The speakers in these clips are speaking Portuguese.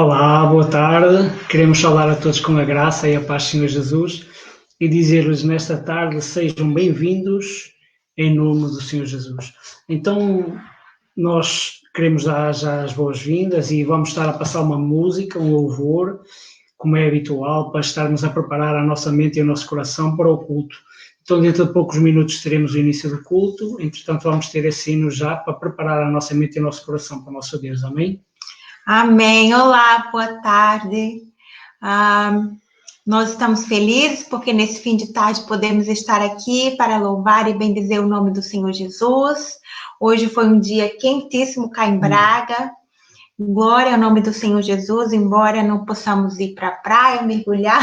Olá, boa tarde. Queremos saudar a todos com a graça e a paz do Senhor Jesus e dizer-lhes nesta tarde sejam bem-vindos em nome do Senhor Jesus. Então, nós queremos dar já as boas-vindas e vamos estar a passar uma música, um louvor, como é habitual, para estarmos a preparar a nossa mente e o nosso coração para o culto. Então, dentro de poucos minutos teremos o início do culto, entretanto vamos ter esse hino já para preparar a nossa mente e o nosso coração para o nosso Deus. Amém? Amém. Olá, boa tarde. Nós estamos felizes porque nesse fim de tarde podemos estar aqui para louvar e bendizer o nome do Senhor Jesus. Hoje foi um dia quentíssimo cá em Braga. Glória ao nome do Senhor Jesus, embora não possamos ir para a praia, mergulhar,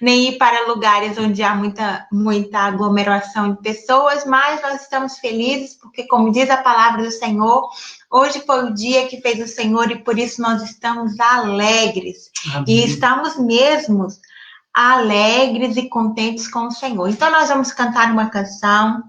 nem ir para lugares onde há muita aglomeração de pessoas, mas nós estamos felizes porque, como diz a palavra do Senhor, hoje foi o dia que fez o Senhor e por isso nós estamos alegres. Amém. E estamos mesmo alegres e contentes com o Senhor. Então, nós vamos cantar uma canção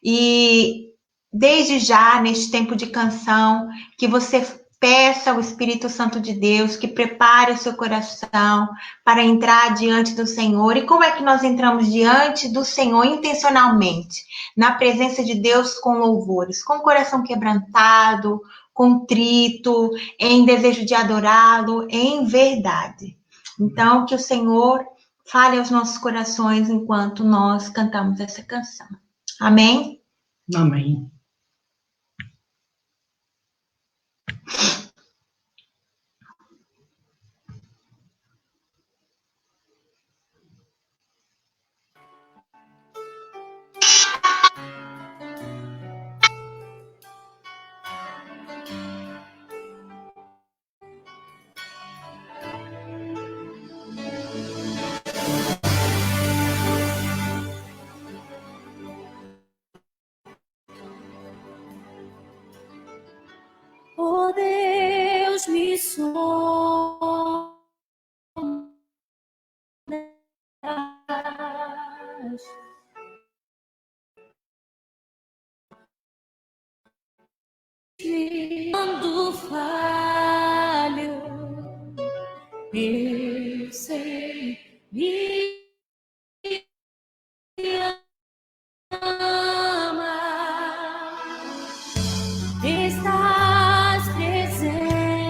e desde já, neste tempo de canção, que você peça ao Espírito Santo de Deus que prepare o seu coração para entrar diante do Senhor. E como é que nós entramos diante do Senhor intencionalmente? Na presença de Deus com louvores, com o coração quebrantado, contrito, em desejo de adorá-lo, em verdade. Então, que o Senhor fale aos nossos corações enquanto nós cantamos essa canção. Amém? Amém. Oh Deus, me sondas. Quando falho, eu sei me ama. Estás presente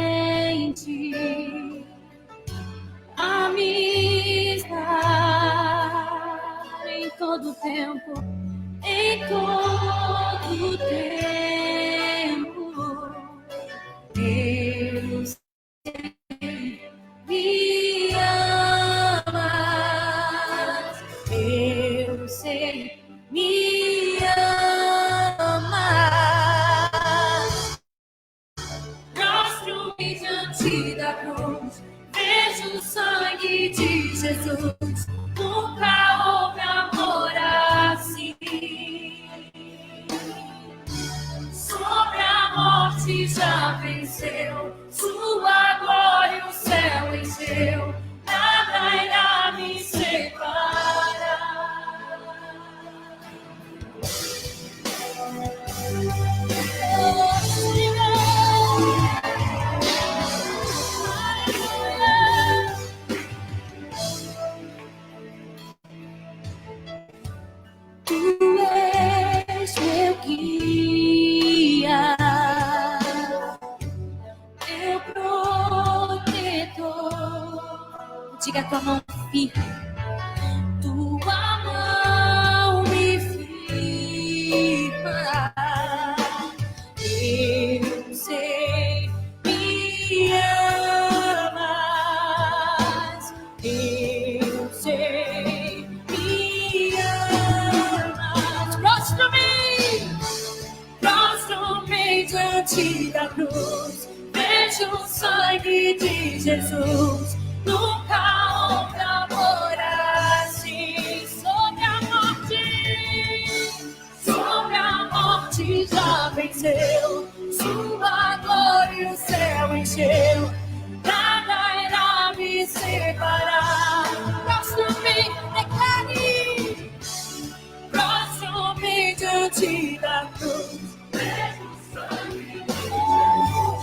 a me estar em todo tempo, em todo tempo. Eu sei, me amas. Eu sei, me amas. Prostro-me diante da cruz, vejo o sangue de Jesus. Nunca houve amor assim. Sobre a morte já venceu, sua glória o céu encheu, nada irá me separar. Tu és meu guia, meu protetor. Diga a tua mão firme. Tua mão me firma. Eu sei, me amas. Eu sei, me amas. Prostro-me diante da cruz. Vejo o sangue de Jesus. Nunca houve amor assim. Sobre a morte já venceu. Sua glória o céu encheu. Nada irá me separar. Prostro-me, declare. Prostro-me diante da cruz. Vejo o sangue de Jesus.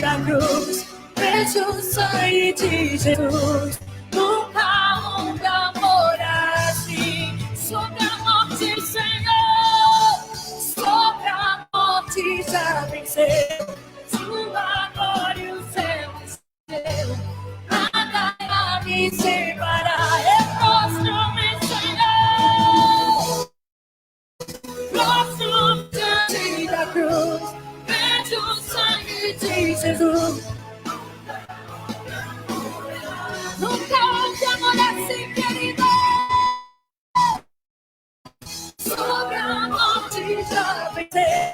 Da cruz, vejo o sangue de Jesus. Nunca houve amor assim. Sobre a morte, Senhor, sobre a morte já venceu. Sua glória e o céu venceu. Nada irá me separar. Eu prostro-me, Senhor. Prostro-me da cruz, vejo o sangue de Jesus. Nunca houve amor assim, querido. Sobre a morte já venceu.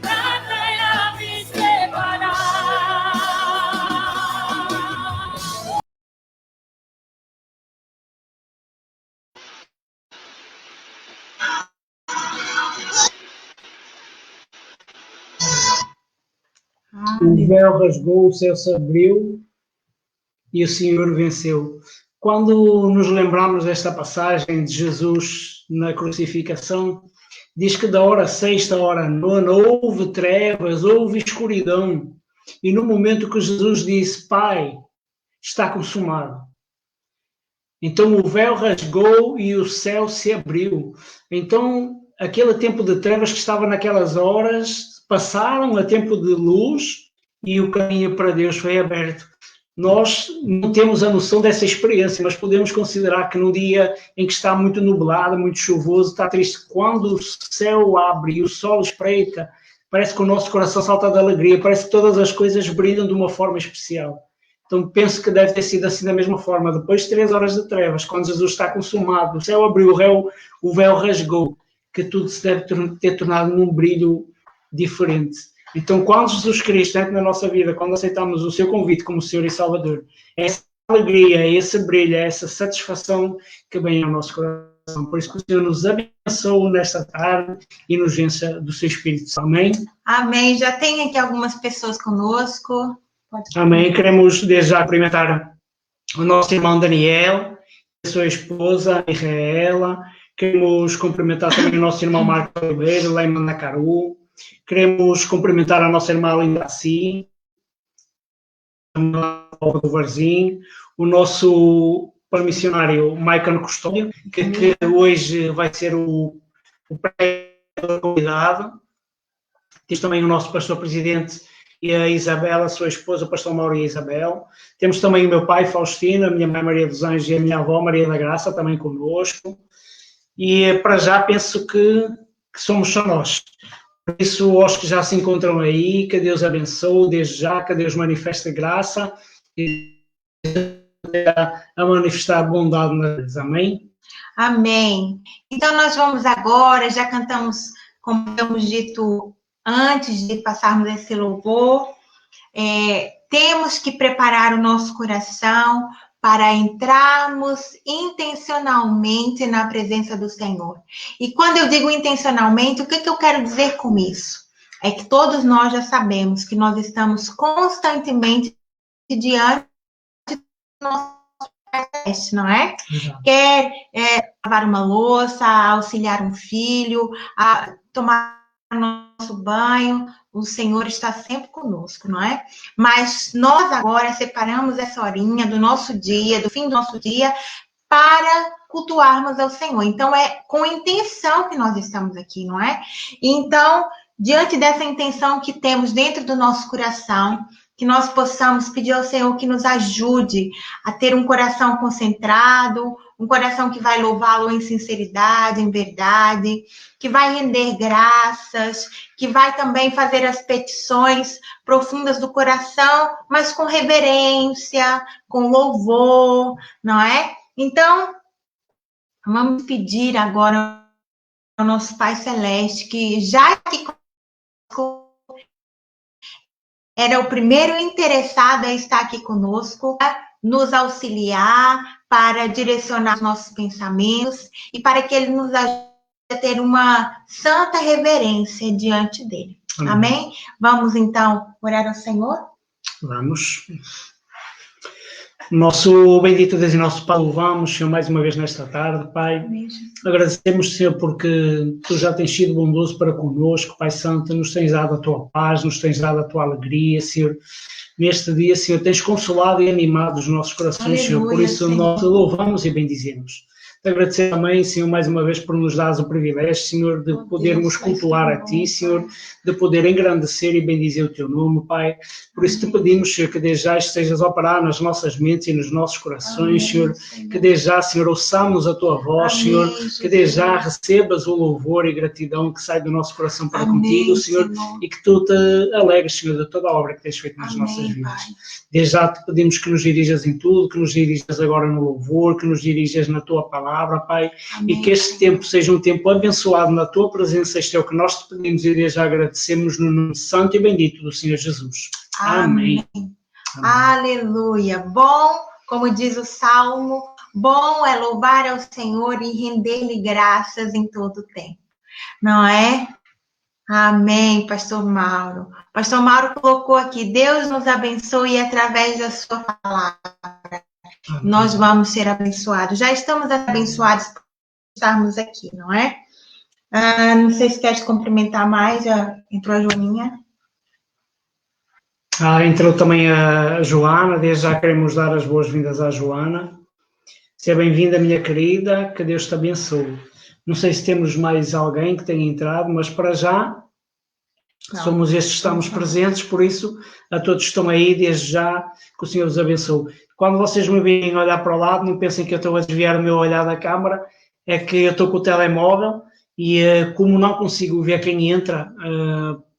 Nada irá me separar. O véu rasgou, o céu se abriu e o Senhor venceu. Quando nos lembramos desta passagem de Jesus na crucificação, diz que da hora sexta à hora nona houve trevas, houve escuridão. E no momento que Jesus disse, Pai, está consumado. Então o véu rasgou e o céu se abriu. Então aquele tempo de trevas que estava naquelas horas passaram a tempo de luz e o caminho para Deus foi aberto. Nós não temos a noção dessa experiência, mas podemos considerar que num dia em que está muito nublado, muito chuvoso, está triste, quando o céu abre e o sol espreita, parece que o nosso coração salta de alegria, parece que todas as coisas brilham de uma forma especial. Então penso que deve ter sido assim da mesma forma. Depois de 3 horas de trevas, quando Jesus está consumado, o céu abriu, o véu rasgou, que tudo se deve ter tornado num brilho diferente. Então, quando Jesus Cristo entra na nossa vida, quando aceitamos o seu convite como Senhor e Salvador, é essa alegria, é esse brilho, é essa satisfação que vem ao nosso coração. Por isso que o Senhor nos abençoe nesta tarde e nos encha do seu Espírito. Amém? Amém. Já tem aqui algumas pessoas conosco. Amém. Queremos desde já cumprimentar o nosso irmão Daniel, a sua esposa, a Micaela. Queremos cumprimentar também o nosso irmão Marco Oliveira, lá em Mandacaru. Queremos cumprimentar a nossa irmã Linda Assi, do Varzim, o nosso missionário Maicon Custódio, que hoje vai ser o pré-convidado. Temos também o nosso pastor-presidente e a Isabel, a sua esposa, o pastor Mauro e a Isabel. Temos também o meu pai, Faustino, a minha mãe Maria dos Anjos e a minha avó Maria da Graça, também conosco. E para já penso que somos só nós. Por isso, aos que já se encontram aí, que Deus abençoe, desde já, que Deus manifeste graça e a manifestar bondade nas vidas. Amém? Amém. Então, nós vamos agora, já cantamos, como temos dito antes de passarmos esse louvor, temos que preparar o nosso coração para entrarmos intencionalmente na presença do Senhor. E quando eu digo intencionalmente, o que eu quero dizer com isso? É que todos nós já sabemos que nós estamos constantemente diante do nosso teste, não é? Exato. Quer lavar uma louça, auxiliar um filho, tomar nosso banho, o Senhor está sempre conosco, não é? Mas nós agora separamos essa horinha do nosso dia, do fim do nosso dia, para cultuarmos ao Senhor. Então, é com intenção que nós estamos aqui, não é? Então, diante dessa intenção que temos dentro do nosso coração, que nós possamos pedir ao Senhor que nos ajude a ter um coração concentrado, um coração que vai louvá-lo em sinceridade, em verdade, que vai render graças, que vai também fazer as petições profundas do coração, mas com reverência, com louvor, não é? Então, vamos pedir agora ao nosso Pai Celeste, que já que era o primeiro interessado a estar aqui conosco, para nos auxiliar, para direcionar os nossos pensamentos e para que Ele nos ajude ter uma santa reverência diante dele. Amém? Vamos então orar ao Senhor? Vamos. Nosso bendito Deus e nosso Pai, louvamos, Senhor, mais uma vez nesta tarde, Pai. Amém. Agradecemos, Senhor, porque Tu já tens sido bondoso para connosco, Pai Santo, nos tens dado a Tua paz, nos tens dado a Tua alegria, Senhor. Neste dia, Senhor, tens consolado e animado os nossos corações, Senhor. Por isso, Senhor, nós te louvamos e bendizemos. Te agradecer também, Senhor, mais uma vez por nos dares o privilégio, Senhor, de podermos cultuar a Ti, Senhor, de poder engrandecer e bendizer o Teu nome, Pai. Por isso te pedimos, Senhor, que desde já estejas a operar nas nossas mentes e nos nossos corações, Senhor. Que desde já, Senhor, ouçamos a Tua voz, Senhor. Que desde já recebas o louvor e gratidão que sai do nosso coração para contigo, Senhor. E que Tu te alegres, Senhor, de toda a obra que tens feito nas nossas vidas. Desde já te pedimos que nos dirijas em tudo, que nos dirijas agora no louvor, que nos dirijas na Tua palavra, Pai. Amém. E que este tempo seja um tempo abençoado na Tua presença. Isto é o que nós te pedimos e desde já agradecemos no nome santo e bendito do Senhor Jesus. Amém. Amém. Aleluia. Bom, como diz o Salmo, bom é louvar ao Senhor e render-lhe graças em todo o tempo. Não é? Amém, Pastor Mauro. Pastor Mauro colocou aqui, Deus nos abençoe através da sua palavra. Amém. Nós vamos ser abençoados. Já estamos abençoados por estarmos aqui, não é? Não sei se queres cumprimentar mais, já entrou a Joaninha. Entrou também a Joana, desde já queremos dar as boas-vindas à Joana. Seja bem-vinda, minha querida, que Deus te abençoe. Não sei se temos mais alguém que tenha entrado, mas para já somos estes que estamos presentes, por isso a todos que estão aí, desde já, que o Senhor os abençoe. Quando vocês me virem olhar para o lado, não pensem que eu estou a desviar o meu olhar da câmara, é que eu estou com o telemóvel e como não consigo ver quem entra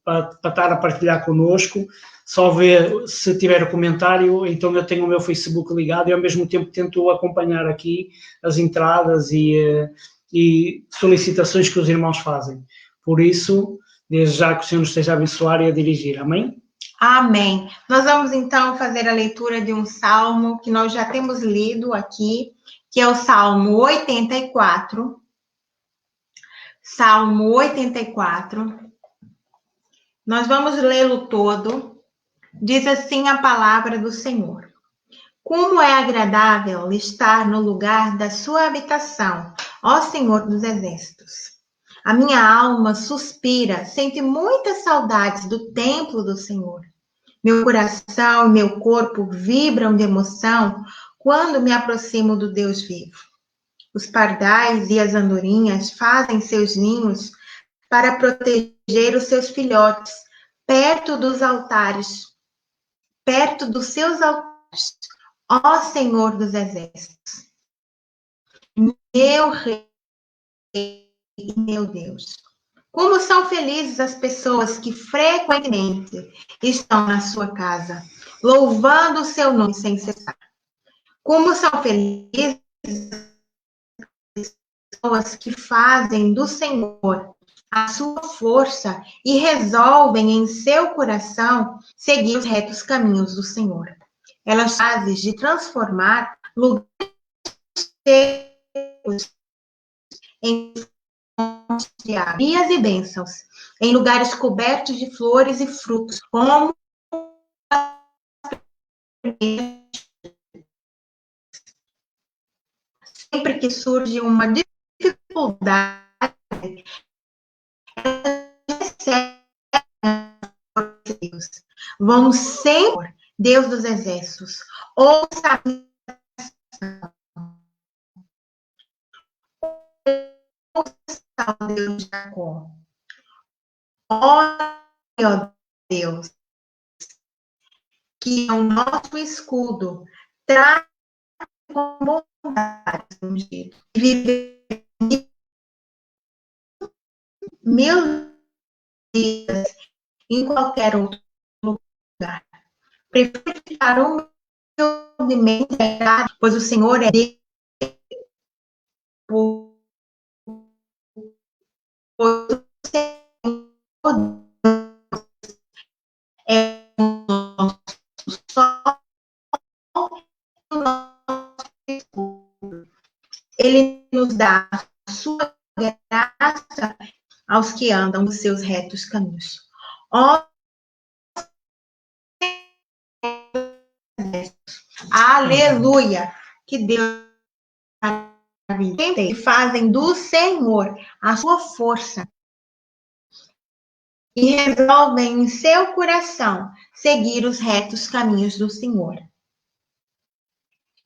para estar a partilhar connosco, só ver se tiver o comentário, então eu tenho o meu Facebook ligado e ao mesmo tempo tento acompanhar aqui as entradas e solicitações que os irmãos fazem. Por isso, desde já que o Senhor nos esteja a abençoar e a dirigir. Amém? Amém. Nós vamos então fazer a leitura de um salmo que nós já temos lido aqui, que é o Salmo 84. Salmo 84. Nós vamos lê-lo todo. Diz assim a palavra do Senhor. Como é agradável estar no lugar da sua habitação, ó Senhor dos Exércitos. A minha alma suspira, sente muitas saudades do templo do Senhor. Meu coração e meu corpo vibram de emoção quando me aproximo do Deus vivo. Os pardais e as andorinhas fazem seus ninhos para proteger os seus filhotes perto dos seus altares, ó Senhor dos Exércitos. Meu Rei e meu Deus. Como são felizes as pessoas que frequentemente estão na sua casa, louvando o seu nome sem cessar. Como são felizes as pessoas que fazem do Senhor a sua força e resolvem em seu coração seguir os retos caminhos do Senhor. Elas fazem de transformar lugares secos em dias e bênçãos, em lugares cobertos de flores e frutos, como sempre que surge uma dificuldade, vão sempre, Deus dos Exércitos, ouça a Deus de Jacó. Ó Deus, que é o nosso escudo, traz com bondade ungido, e viver mil dias em qualquer outro lugar. Prefiro ficar humildemente, pois o Senhor é Deus. Pois o Senhor é o nosso sol e o nosso escudo. Ele nos dá a sua graça aos que andam nos seus retos caminhos. Ó aleluia! Que Deus e fazem do Senhor a sua força e resolvem em seu coração seguir os retos caminhos do Senhor.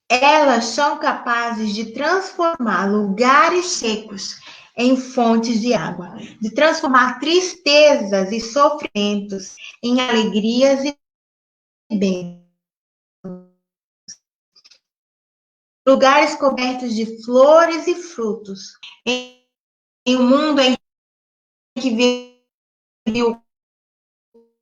Elas são capazes de transformar lugares secos em fontes de água, de transformar tristezas e sofrimentos em alegrias e bênçãos. Lugares cobertos de flores e frutos, em um mundo em que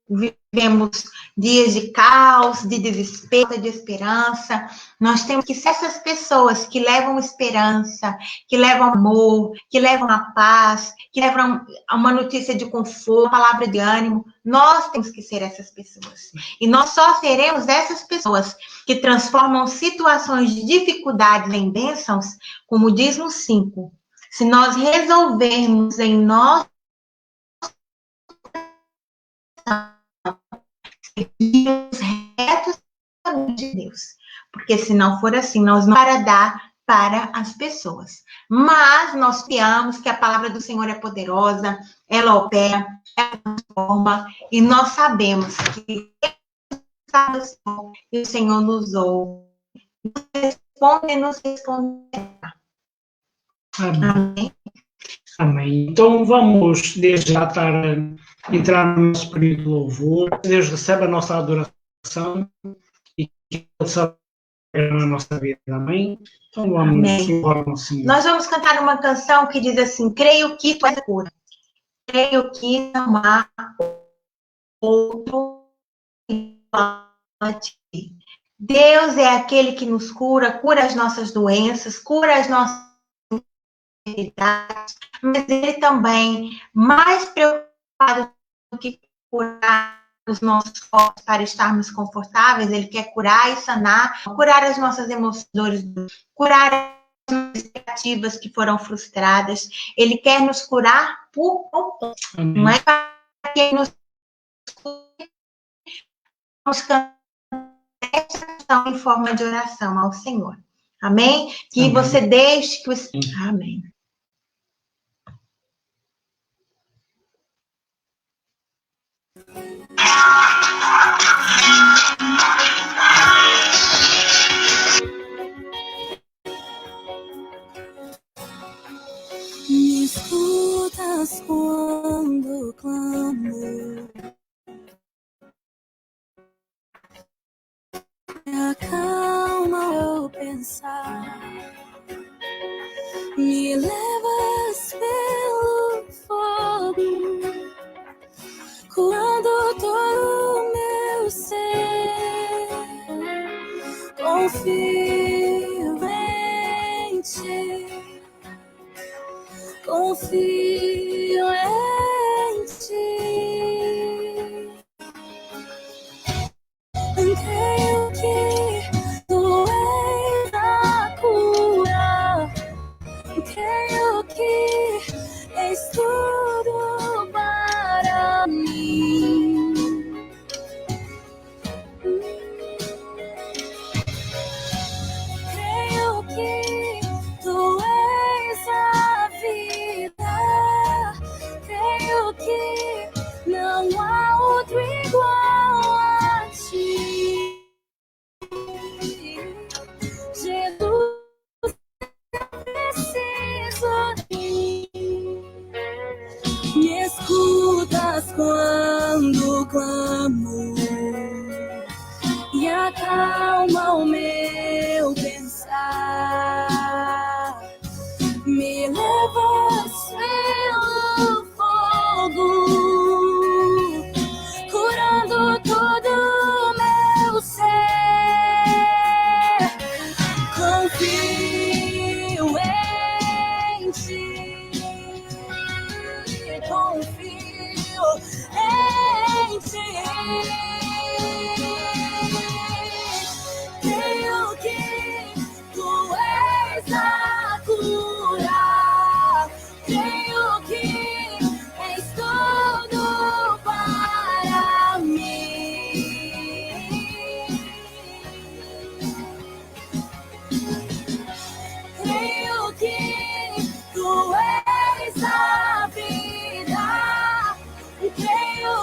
vivemos dias de caos, de desespero, de esperança. Nós temos que ser essas pessoas que levam esperança, que levam amor, que levam a paz, que levam uma notícia de conforto, uma palavra de ânimo. Nós temos que ser essas pessoas. E nós só seremos essas pessoas que transformam situações de dificuldades em bênçãos, como diz no 5. Se nós resolvermos em nós seguir os retos de Deus. Porque se não for assim, nós não vamos dar para as pessoas. Mas nós confiamos que a palavra do Senhor é poderosa, ela opera, ela transforma, e nós sabemos que o Senhor nos ouve, nos responderá. Amém. Amém. Então vamos desde já entrar no nosso período de louvor. Deus recebe a nossa adoração e que Ele sabe na nossa vida. Amém. Então vamos louvar o Senhor. Nós vamos cantar uma canção que diz assim: creio que tu és a cura. Creio que não há outro igual a ti. Deus é aquele que nos cura, cura as nossas doenças, cura as nossas enfermidades, mas Ele também, mais preocupado do que curar os nossos corpos para estarmos confortáveis, Ele quer curar e sanar, curar as nossas emoções, curar as nossas expectativas que foram frustradas. Ele quer nos curar por completo. Não é para que Ele nos cure, vamos cantar essa canção em forma de oração ao Senhor. Amém? Que Amém. você deixe que o... Amém. Me escutas quando clamo, me acalma eu pensar, me levas pelo fogo, curando todo o meu ser, confio em ti. Confio em ti. Creio que tu és a cura. Creio que és tudo para mim. Creio que tu és a vida. Creio que não há outro igual a ti. Jesus, preciso de ti. Me escutas quando clamo e acalma o meu pensar. Me levas pelo fogo, curando todo o meu ser. Confio em ti, confio em ti. Creio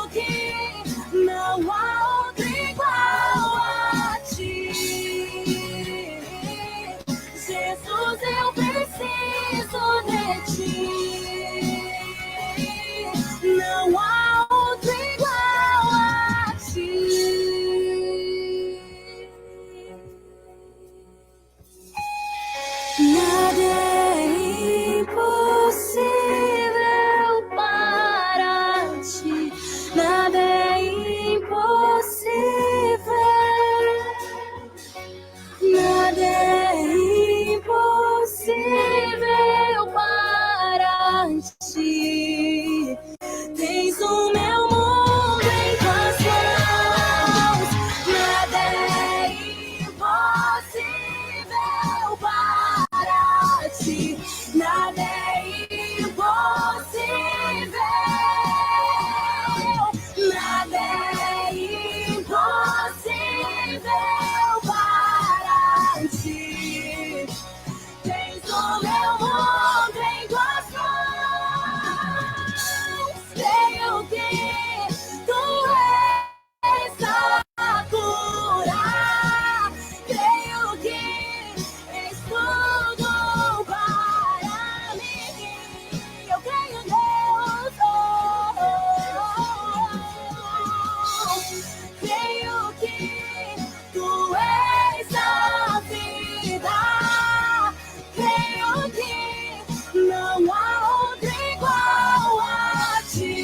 que não há outro igual a ti. Jesus, eu preciso de ti. Não há outro igual a ti. Nada é impossível para ti. Nada é impossível. Nada é impossível para ti. Tens o meu mundo em tuas mãos. Nada é impossível para ti. Nada é impossível. Nada é impossível para ti. Tens o meu mundo em tuas mãos. Creio que tu és a cura. Creio que és tudo para mim. Eu creio em Deus. Creio que tu és a vida. Creio que não há outro igual a ti.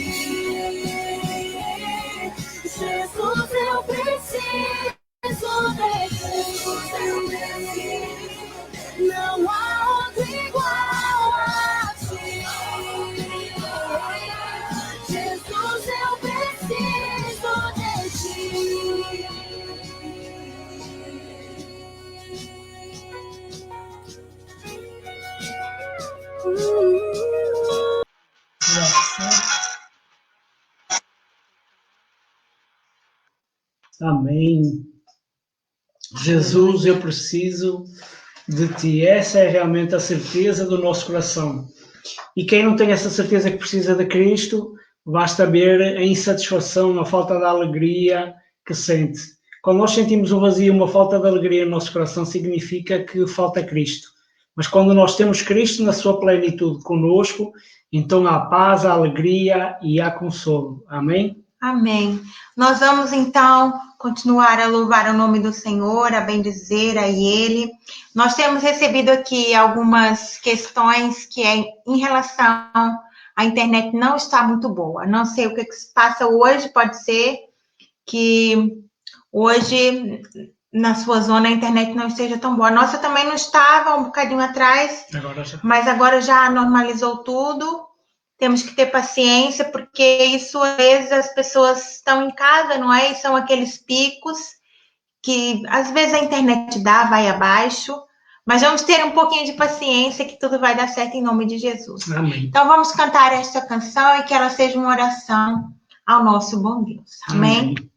Jesus, eu preciso de ti. Não há outro igual a ti. Jesus, eu preciso de ti. Amém. Jesus, eu preciso de ti. Essa é realmente a certeza do nosso coração. E quem não tem essa certeza que precisa de Cristo, basta ver a insatisfação, a falta de alegria que sente. Quando nós sentimos um vazio, uma falta de alegria no nosso coração, significa que falta Cristo. Mas quando nós temos Cristo na sua plenitude conosco, então há paz, há alegria e há consolo. Amém? Amém. Nós vamos então continuar a louvar o nome do Senhor, a bendizer a Ele. Nós temos recebido aqui algumas questões que é em relação à internet não está muito boa. Não sei o que se passa hoje, pode ser que hoje na sua zona a internet não esteja tão boa. A nossa também não estava um bocadinho atrás, mas agora já normalizou tudo. Temos que ter paciência, porque isso, às vezes, as pessoas estão em casa, não é? E são aqueles picos que, às vezes, a internet dá, vai abaixo. Mas vamos ter um pouquinho de paciência, que tudo vai dar certo em nome de Jesus. Amém. Então, vamos cantar esta canção e que ela seja uma oração ao nosso bom Deus. Amém? Amém.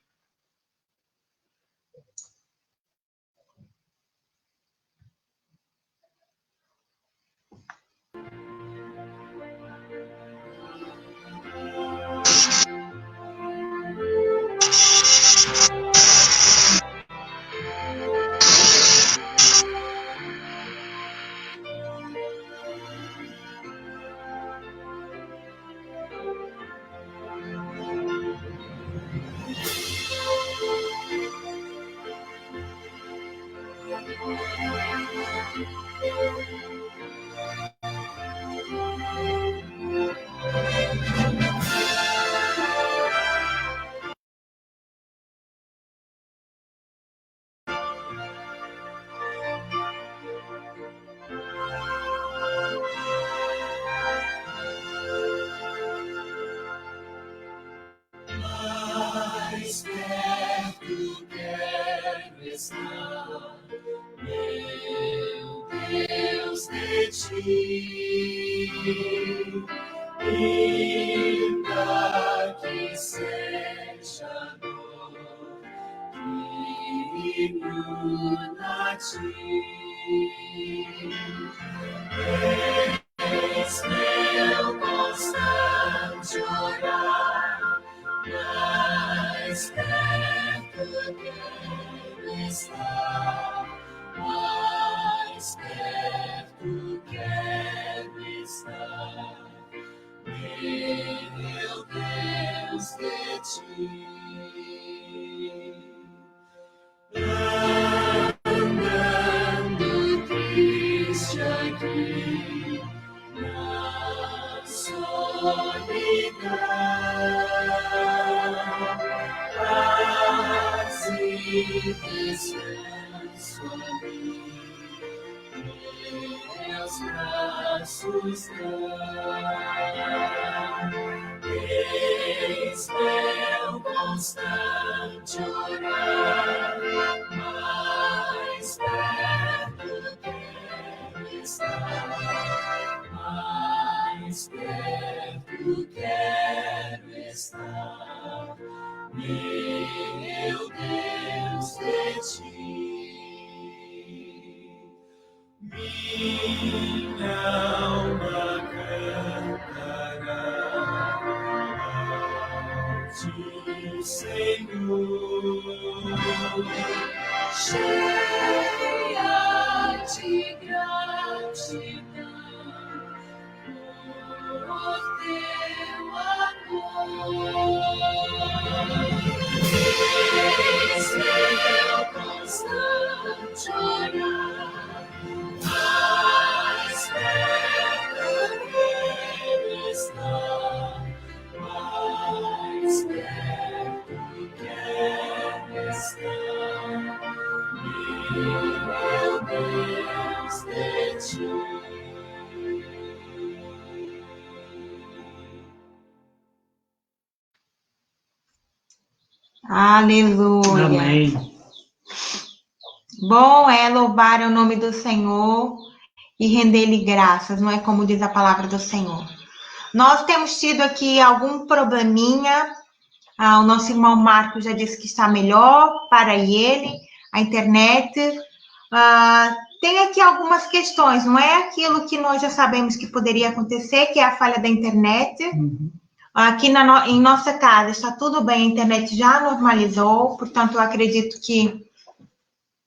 Mais perto quero estar, meu Deus, de ti, ainda que seja dor que me una a ti. És meu constante orar. quero estar, mais perto quero estar, meu Deus, de ti. Andando triste aqui na solidão, paz e descanso ali, meus braços dão. Eis meu constante orar, mais perto quero estar, mais perto quero estar, meu Deus, de ti. Minha alma cantará ao Senhor, cheia de gratidão por teu amor. Eis meu constante orar, mais perto quero estar, mais perto quero estar, meu Deus, de ti. Aleluia. Amém. Bom é louvar o nome do Senhor e render-lhe graças, não é como diz a palavra do Senhor. Nós temos tido aqui algum probleminha. O nosso irmão Marcos já disse que está melhor para ele, a internet. Tem aqui algumas questões, não é aquilo que nós já sabemos que poderia acontecer, que é a falha da internet. Aqui em nossa casa está tudo bem, a internet já normalizou, portanto eu acredito que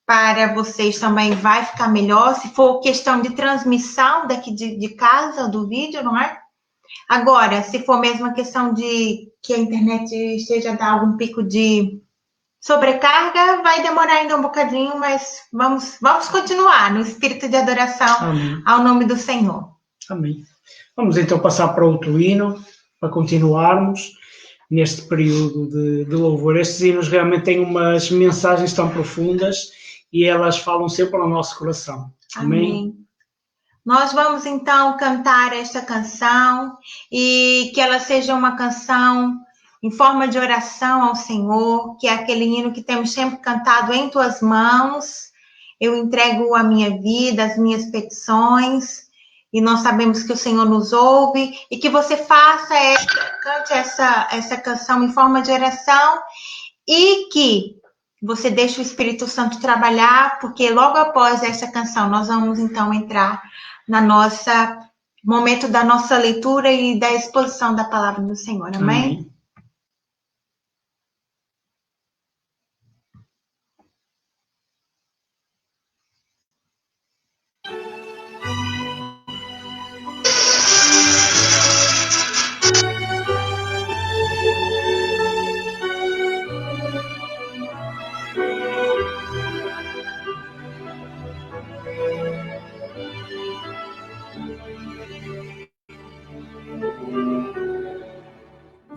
para vocês também vai ficar melhor, se for questão de transmissão daqui de casa, do vídeo, não é? Agora, se for mesmo a questão de que a internet esteja a dar algum pico de sobrecarga, vai demorar ainda um bocadinho, mas vamos continuar no espírito de adoração. Amém. Ao nome do Senhor. Amém. Vamos então passar para outro hino, para continuarmos neste período de louvor. Estes hinos realmente têm umas mensagens tão profundas e elas falam sempre ao nosso coração. Amém? Amém. Nós vamos então cantar esta canção e que ela seja uma canção em forma de oração ao Senhor, que é aquele hino que temos sempre cantado: em tuas mãos eu entrego a minha vida, as minhas petições, e nós sabemos que o Senhor nos ouve, e que você cante essa canção em forma de oração, e que você deixe o Espírito Santo trabalhar, porque logo após essa canção nós vamos então entrar na nossa momento da nossa leitura e da exposição da palavra do Senhor. Amém? Amém.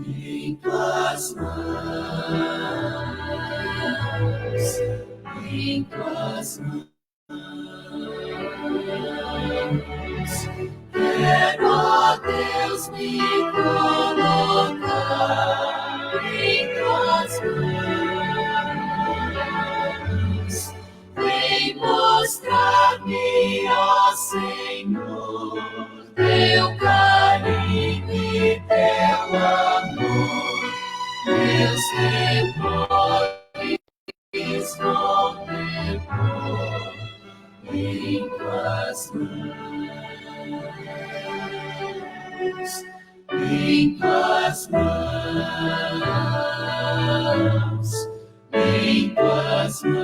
Em tuas mãos, em tuas mãos, quero, ó Deus, me colocar em tuas mãos. Vem mostrar-me, ó Senhor, teu carinho e teu amor, meus temores vão depor em tuas mãos, em tuas mãos, em tuas mãos.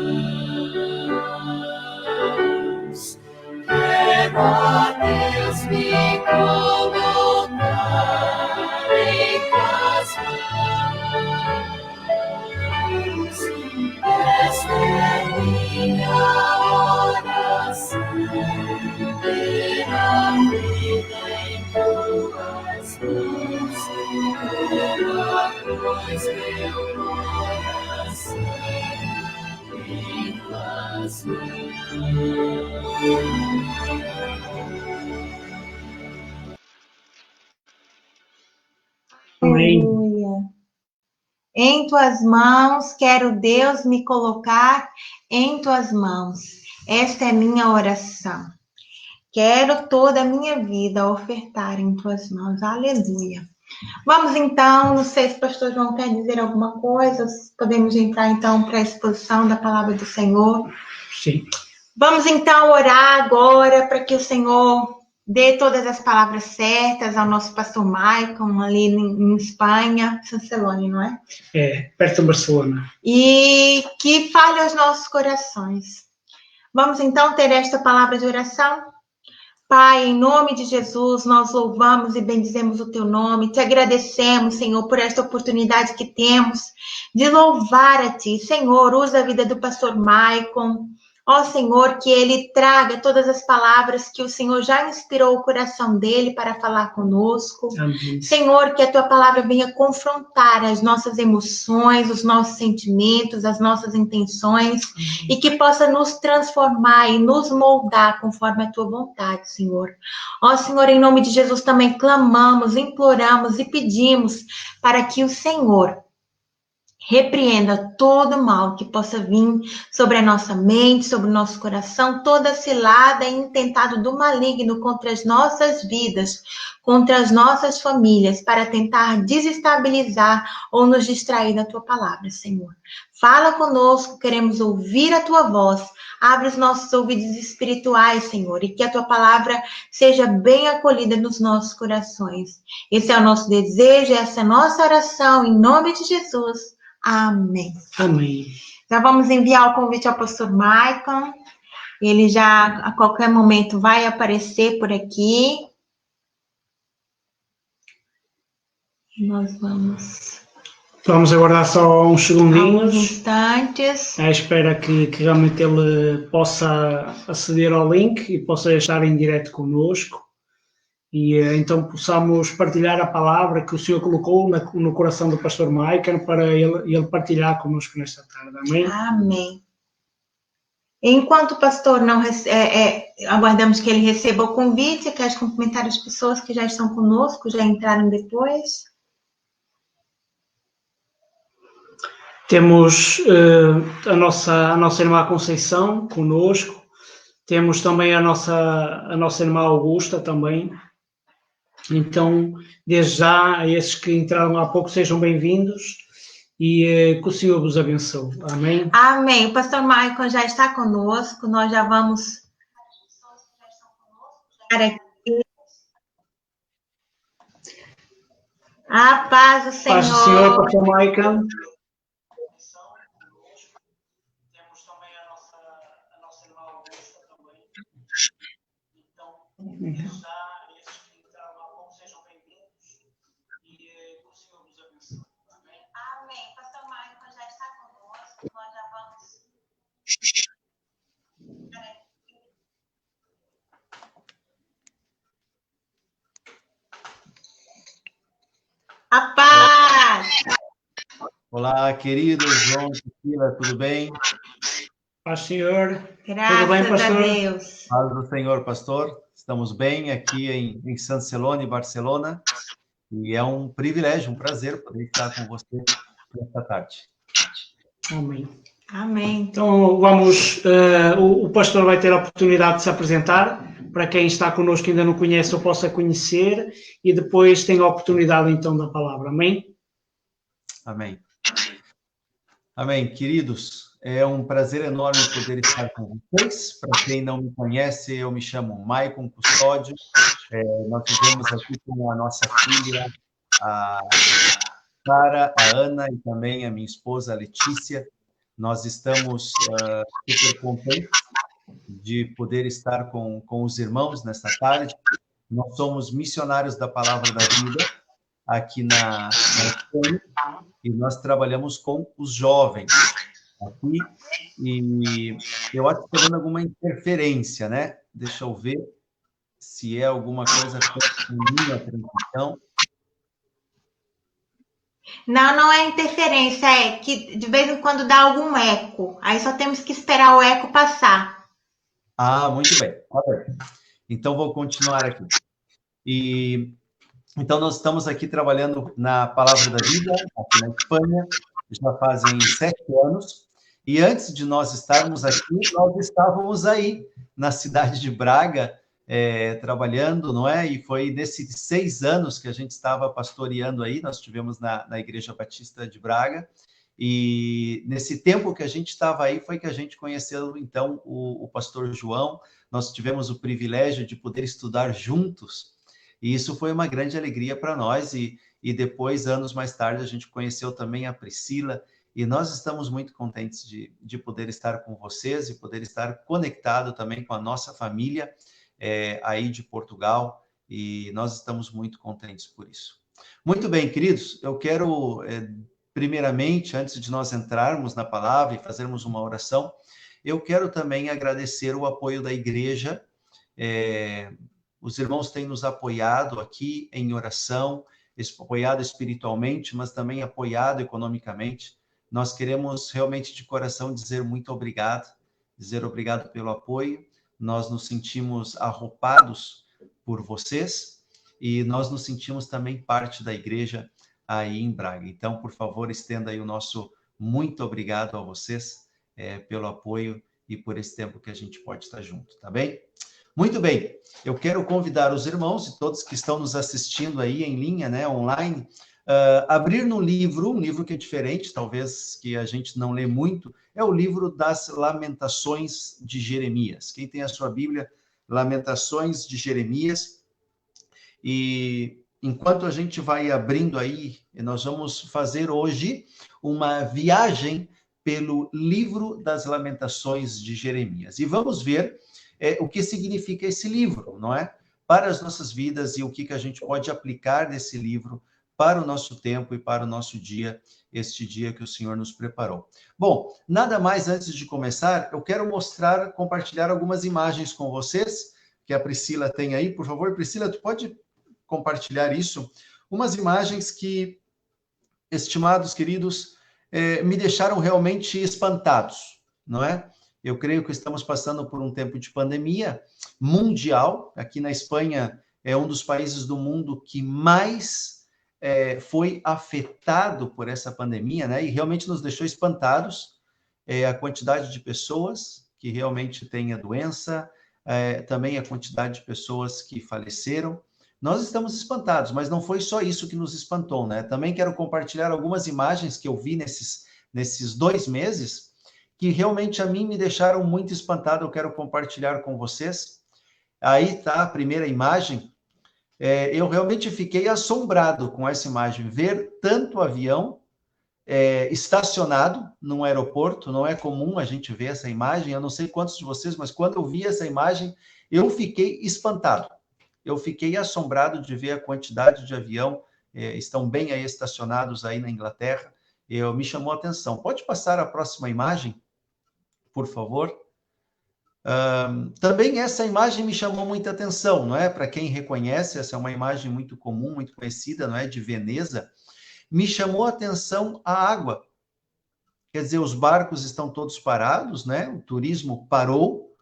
Quero, ó Deus, me colocar em tuas mãos. Esta é minha oração, ter a vida em tuas mãos. Como a cruz, meu coração em tuas Amém. Aleluia. Em tuas mãos, quero, Deus, me colocar em tuas mãos. Esta é minha oração. Quero toda a minha vida ofertar em tuas mãos. Aleluia. Vamos então, não sei se o pastor João quer dizer alguma coisa, podemos entrar então para a exposição da palavra do Senhor. Sim. Vamos então orar agora para que o Senhor dê todas as palavras certas ao nosso pastor Maicon, ali em Espanha, San Celoni, não é? É, perto de Barcelona. E que fale aos nossos corações. Vamos então ter esta palavra de oração? Pai, em nome de Jesus, nós louvamos e bendizemos o teu nome, te agradecemos, Senhor, por esta oportunidade que temos de louvar a ti. Senhor, usa a vida do pastor Maicon. Ó Senhor, que ele traga todas as palavras que o Senhor já inspirou o coração dele para falar conosco. Amém. Senhor, que a tua palavra venha confrontar as nossas emoções, os nossos sentimentos, as nossas intenções, e que possa nos transformar e nos moldar conforme a tua vontade, Senhor. Ó Senhor, em nome de Jesus também clamamos, imploramos e pedimos para que o Senhor repreenda todo mal que possa vir sobre a nossa mente, sobre o nosso coração, toda cilada e intentado do maligno contra as nossas vidas, contra as nossas famílias, para tentar desestabilizar ou nos distrair da tua palavra, Senhor. Fala conosco, queremos ouvir a tua voz. Abre os nossos ouvidos espirituais, Senhor, e que a tua palavra seja bem acolhida nos nossos corações. Esse é o nosso desejo, essa é a nossa oração, em nome de Jesus. Amém. Amém. Já vamos enviar o convite ao pastor Maicon. Ele já, a qualquer momento, vai aparecer por aqui. Nós Vamos aguardar só uns segundinhos. alguns instantes. À espera que realmente ele possa aceder ao link e possa estar em direto conosco. E então possamos partilhar a palavra que o Senhor colocou no coração do pastor Maicon para ele partilhar conosco nesta tarde. Amém? Amém. Enquanto o pastor não aguardamos que ele receba o convite, quer cumprimentar as pessoas que já estão conosco, já entraram depois. Temos a nossa irmã Conceição conosco. Temos também a nossa irmã Augusta também. Então, desde já, a esses que entraram há pouco, sejam bem-vindos e que o Senhor vos abençoe. Amém? Amém. O pastor Maicon já está conosco, nós já vamos... A paz do Senhor. Paz do Senhor, pastor Maicon. Temos também a nossa irmã Augusta também. Então, desde já, Amém. Pastor Maicon já está conosco, nós já vamos... A paz! Olá, querido João, Priscila, tudo bem? Paz, Senhor. Graças Tudo bem, pastor? a Deus. Paz do Senhor, pastor. Estamos bem aqui em San Celoni, Barcelona. E é um privilégio, um prazer poder estar com você nesta tarde. Amém. Amém. Então, vamos... o pastor vai ter a oportunidade de se apresentar. Para quem está connosco e ainda não conhece, ou possa conhecer. E depois tem a oportunidade, então, da palavra. Amém? Amém. Amém. Queridos, é um prazer enorme poder estar com vocês. Para quem não me conhece, eu me chamo Maicon Custódio. Nós vivemos aqui com a nossa filha, a Sara, a Ana e também a minha esposa, a Letícia, Nós estamos super contentes de poder estar com os irmãos nesta tarde. Nós somos missionários da Palavra da Vida aqui na Espanha, e nós trabalhamos com os jovens aqui, e eu acho que está dando alguma interferência, né? Deixa eu ver se é alguma coisa com minha transmissão. Não é interferência, é que de vez em quando dá algum eco. Aí só temos que esperar o eco passar. Muito bem. Então, vou continuar aqui. Então, nós estamos aqui trabalhando na Palavra da Vida, aqui na Espanha, já fazem 7 anos. E antes de nós estarmos aqui, nós estávamos aí, na cidade de Braga, trabalhando, não é? E foi nesses 6 anos que a gente estava pastoreando aí, nós estivemos na Igreja Batista de Braga, e nesse tempo que a gente estava aí, foi que a gente conheceu, então, o pastor João. Nós tivemos o privilégio de poder estudar juntos, e isso foi uma grande alegria para nós, e depois, anos mais tarde, a gente conheceu também a Priscila, e nós estamos muito contentes de poder estar com vocês e poder estar conectado também com a nossa família aí de Portugal, e nós estamos muito contentes por isso. Muito bem, queridos, eu quero, primeiramente, antes de nós entrarmos na palavra e fazermos uma oração, eu quero também agradecer o apoio da igreja. Os irmãos têm nos apoiado aqui em oração, apoiado espiritualmente, mas também apoiado economicamente. Nós queremos realmente de coração dizer muito obrigado, dizer obrigado pelo apoio. Nós nos sentimos arropados por vocês e nós nos sentimos também parte da igreja aí em Braga. Então, por favor, estenda aí o nosso muito obrigado a vocês pelo apoio e por esse tempo que a gente pode estar junto, tá bem? Muito bem, eu quero convidar os irmãos e todos que estão nos assistindo aí em linha, né, online, abrir no livro, um livro que é diferente, talvez que a gente não lê muito, é o livro das Lamentações de Jeremias. Quem tem a sua Bíblia, Lamentações de Jeremias, e enquanto a gente vai abrindo aí, nós vamos fazer hoje uma viagem pelo livro das Lamentações de Jeremias, e vamos ver o que significa esse livro, não é? Para as nossas vidas e o que a gente pode aplicar desse livro para o nosso tempo e para o nosso dia, este dia que o Senhor nos preparou. Bom, nada mais antes de começar, eu quero compartilhar algumas imagens com vocês, que a Priscila tem aí. Por favor, Priscila, tu pode compartilhar isso? Umas imagens que, estimados queridos, me deixaram realmente espantados, não é? Eu creio que estamos passando por um tempo de pandemia mundial. Aqui na Espanha é um dos países do mundo que mais foi afetado por essa pandemia, né? E realmente nos deixou espantados a quantidade de pessoas que realmente têm a doença, também a quantidade de pessoas que faleceram. Nós estamos espantados, mas não foi só isso que nos espantou, né? Também quero compartilhar algumas imagens que eu vi nesses 2 meses, que realmente a mim me deixaram muito espantado. Eu quero compartilhar com vocês. Aí está a primeira imagem. Eu realmente fiquei assombrado com essa imagem. Ver tanto avião estacionado num aeroporto, não é comum a gente ver essa imagem. Eu não sei quantos de vocês, mas quando eu vi essa imagem, eu fiquei espantado. Eu fiquei assombrado de ver a quantidade de avião, estão bem aí estacionados aí na Inglaterra. Me chamou a atenção. Pode passar a próxima imagem, por favor? Também essa imagem me chamou muita atenção, não é? Para quem reconhece, essa é uma imagem muito comum, muito conhecida, não é? De Veneza. Me chamou a atenção a água. Quer dizer, os barcos estão todos parados, né? O turismo parou,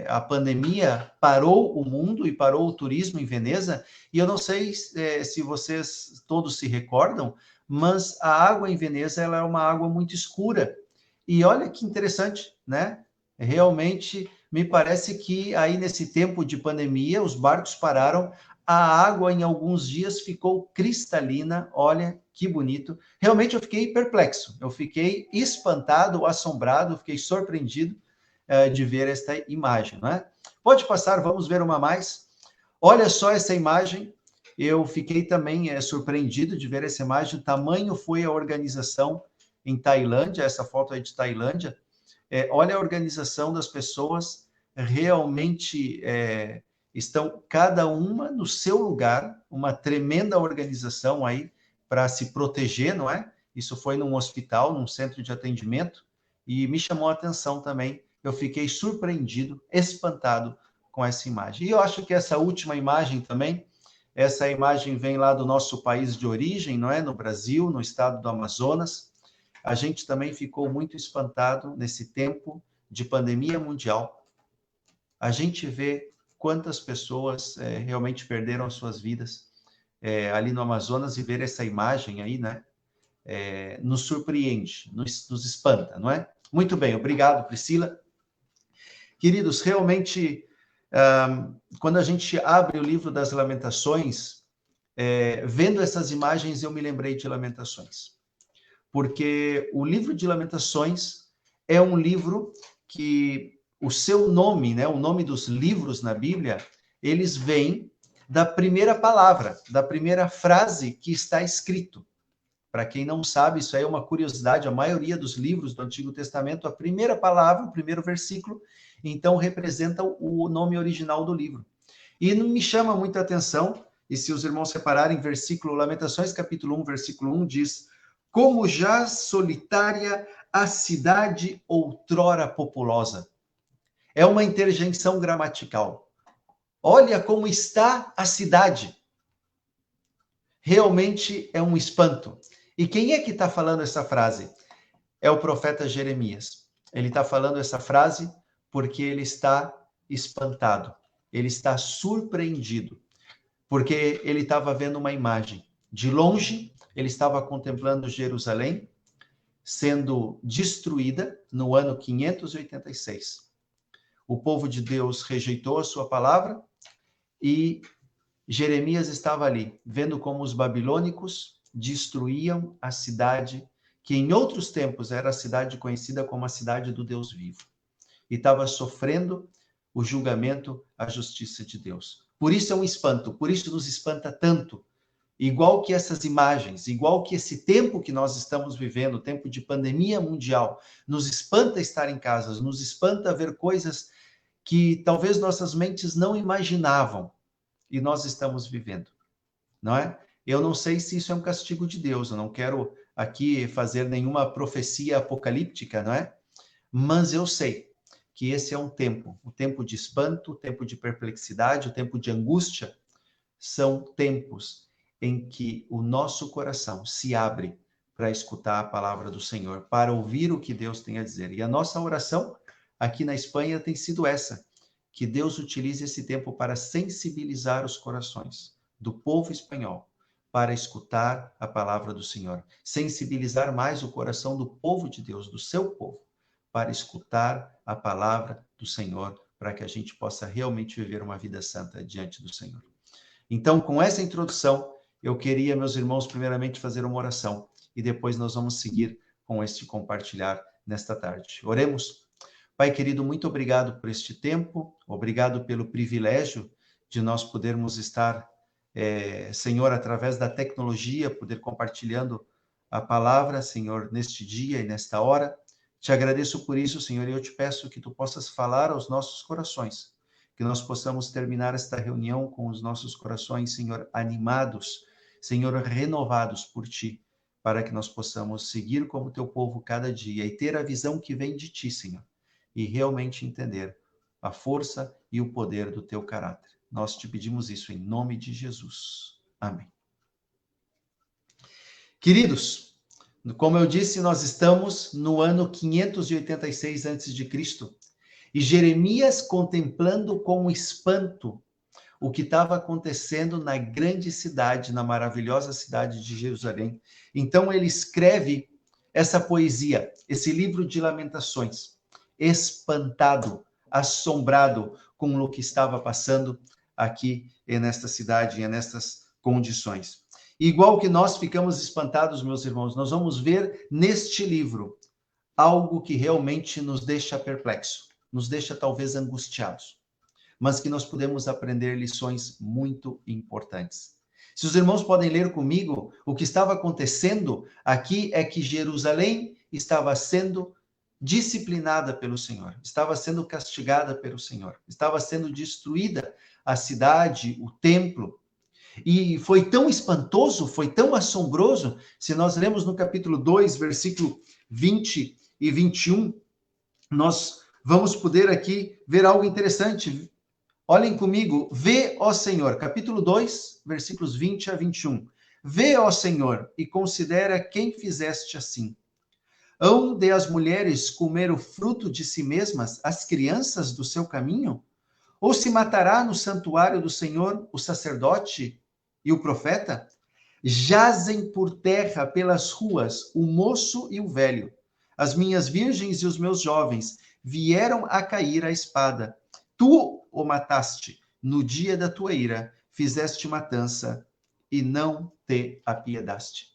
a pandemia parou o mundo e parou o turismo em Veneza. E eu não sei se vocês todos se recordam, mas a água em Veneza ela é uma água muito escura. E olha que interessante, né? Realmente, me parece que aí nesse tempo de pandemia, os barcos pararam, a água em alguns dias ficou cristalina. Olha que bonito. Realmente eu fiquei perplexo, eu fiquei espantado, assombrado, fiquei surpreendido de ver esta imagem, não é? Pode passar, vamos ver uma mais. Olha só essa imagem. Eu fiquei também surpreendido de ver essa imagem. O tamanho foi a organização em Tailândia, essa foto aí de Tailândia. Olha a organização das pessoas, realmente estão cada uma no seu lugar, uma tremenda organização aí para se proteger, não é? Isso foi num hospital, num centro de atendimento, e me chamou a atenção também. Eu fiquei surpreendido, espantado com essa imagem. E eu acho que essa última imagem também, essa imagem vem lá do nosso país de origem, não é? No Brasil, no estado do Amazonas. A gente também ficou muito espantado nesse tempo de pandemia mundial. A gente vê quantas pessoas realmente perderam as suas vidas ali no Amazonas, e ver essa imagem aí, né? Nos surpreende, nos espanta, não é? Muito bem, obrigado, Priscila. Queridos, realmente, quando a gente abre o livro das Lamentações, vendo essas imagens, eu me lembrei de Lamentações. Porque o livro de Lamentações é um livro que o seu nome, né, o nome dos livros na Bíblia, eles vêm da primeira palavra, da primeira frase que está escrito. Para quem não sabe, isso aí é uma curiosidade, a maioria dos livros do Antigo Testamento, a primeira palavra, o primeiro versículo, então representa o nome original do livro. E me chama muita atenção, e se os irmãos repararem, versículo, Lamentações, capítulo 1, versículo 1, diz: como já solitária a cidade outrora populosa. É uma interjeição gramatical. Olha como está a cidade. Realmente é um espanto. E quem é que está falando essa frase? É o profeta Jeremias. Ele está falando essa frase porque ele está espantado. Ele está surpreendido. Porque ele estava vendo uma imagem. De longe, ele estava contemplando Jerusalém sendo destruída no ano 586. O povo de Deus rejeitou a sua palavra e Jeremias estava ali, vendo como os babilônicos destruíam a cidade, que em outros tempos era a cidade conhecida como a cidade do Deus vivo. E estava sofrendo o julgamento, a justiça de Deus. Por isso é um espanto, por isso nos espanta tanto. Igual que essas imagens, igual que esse tempo que nós estamos vivendo, tempo de pandemia mundial, nos espanta estar em casa, nos espanta ver coisas que talvez nossas mentes não imaginavam, e nós estamos vivendo, não é? Eu não sei se isso é um castigo de Deus, eu não quero aqui fazer nenhuma profecia apocalíptica, não é? Mas eu sei que esse é um tempo, o tempo de espanto, o tempo de perplexidade, o tempo de angústia, são tempos em que o nosso coração se abre para escutar a palavra do Senhor, para ouvir o que Deus tem a dizer. E a nossa oração aqui na Espanha tem sido essa, que Deus utilize esse tempo para sensibilizar os corações do povo espanhol, para escutar a palavra do Senhor. Sensibilizar mais o coração do povo de Deus, do seu povo, para escutar a palavra do Senhor, para que a gente possa realmente viver uma vida santa diante do Senhor. Então, com essa introdução, eu queria, meus irmãos, primeiramente fazer uma oração e depois nós vamos seguir com este compartilhar nesta tarde. Oremos. Pai querido, muito obrigado por este tempo, obrigado pelo privilégio de nós podermos estar, Senhor, através da tecnologia, poder compartilhando a palavra, Senhor, neste dia e nesta hora. Te agradeço por isso, Senhor, e eu te peço que tu possas falar aos nossos corações, que nós possamos terminar esta reunião com os nossos corações, Senhor, animados, Senhor, renovados por Ti, para que nós possamos seguir como Teu povo cada dia e ter a visão que vem de Ti, Senhor, e realmente entender a força e o poder do Teu caráter. Nós te pedimos isso em nome de Jesus. Amém. Queridos, como eu disse, nós estamos no ano 586 a.C., e Jeremias contemplando com espanto o que estava acontecendo na grande cidade, na maravilhosa cidade de Jerusalém. Então ele escreve essa poesia, esse livro de lamentações, espantado, assombrado com o que estava passando aqui nesta cidade e nestas condições. Igual que nós ficamos espantados, meus irmãos, nós vamos ver neste livro algo que realmente nos deixa perplexo, nos deixa talvez angustiados, mas que nós podemos aprender lições muito importantes. Se os irmãos podem ler comigo, o que estava acontecendo aqui é que Jerusalém estava sendo disciplinada pelo Senhor, estava sendo castigada pelo Senhor, estava sendo destruída a cidade, o templo. E foi tão espantoso, foi tão assombroso, se nós lemos no capítulo 2, versículo 20 e 21, nós vamos poder aqui ver algo interessante. Olhem comigo, vê, ó Senhor, capítulo 2, versículos 20 a 21. Vê, ó Senhor, e considera quem fizeste assim. Hão de as mulheres comer o fruto de si mesmas, as crianças do seu caminho? Ou se matará no santuário do Senhor o sacerdote e o profeta? Jazem por terra pelas ruas o moço e o velho. As minhas virgens e os meus jovens vieram a cair à espada. Tu o mataste no dia da tua ira, fizeste matança e não te apiedaste.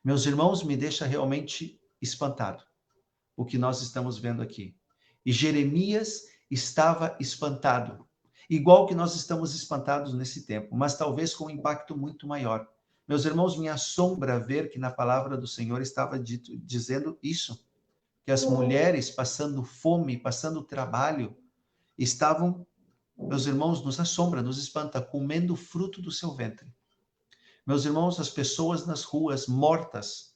Meus irmãos, me deixa realmente espantado o que nós estamos vendo aqui. E Jeremias estava espantado, igual que nós estamos espantados nesse tempo, mas talvez com um impacto muito maior. Meus irmãos, me assombra ver que na palavra do Senhor estava dizendo isso, que as mulheres passando fome, passando trabalho, estavam, meus irmãos, nos assombra, nos espanta, comendo o fruto do seu ventre. Meus irmãos, as pessoas nas ruas mortas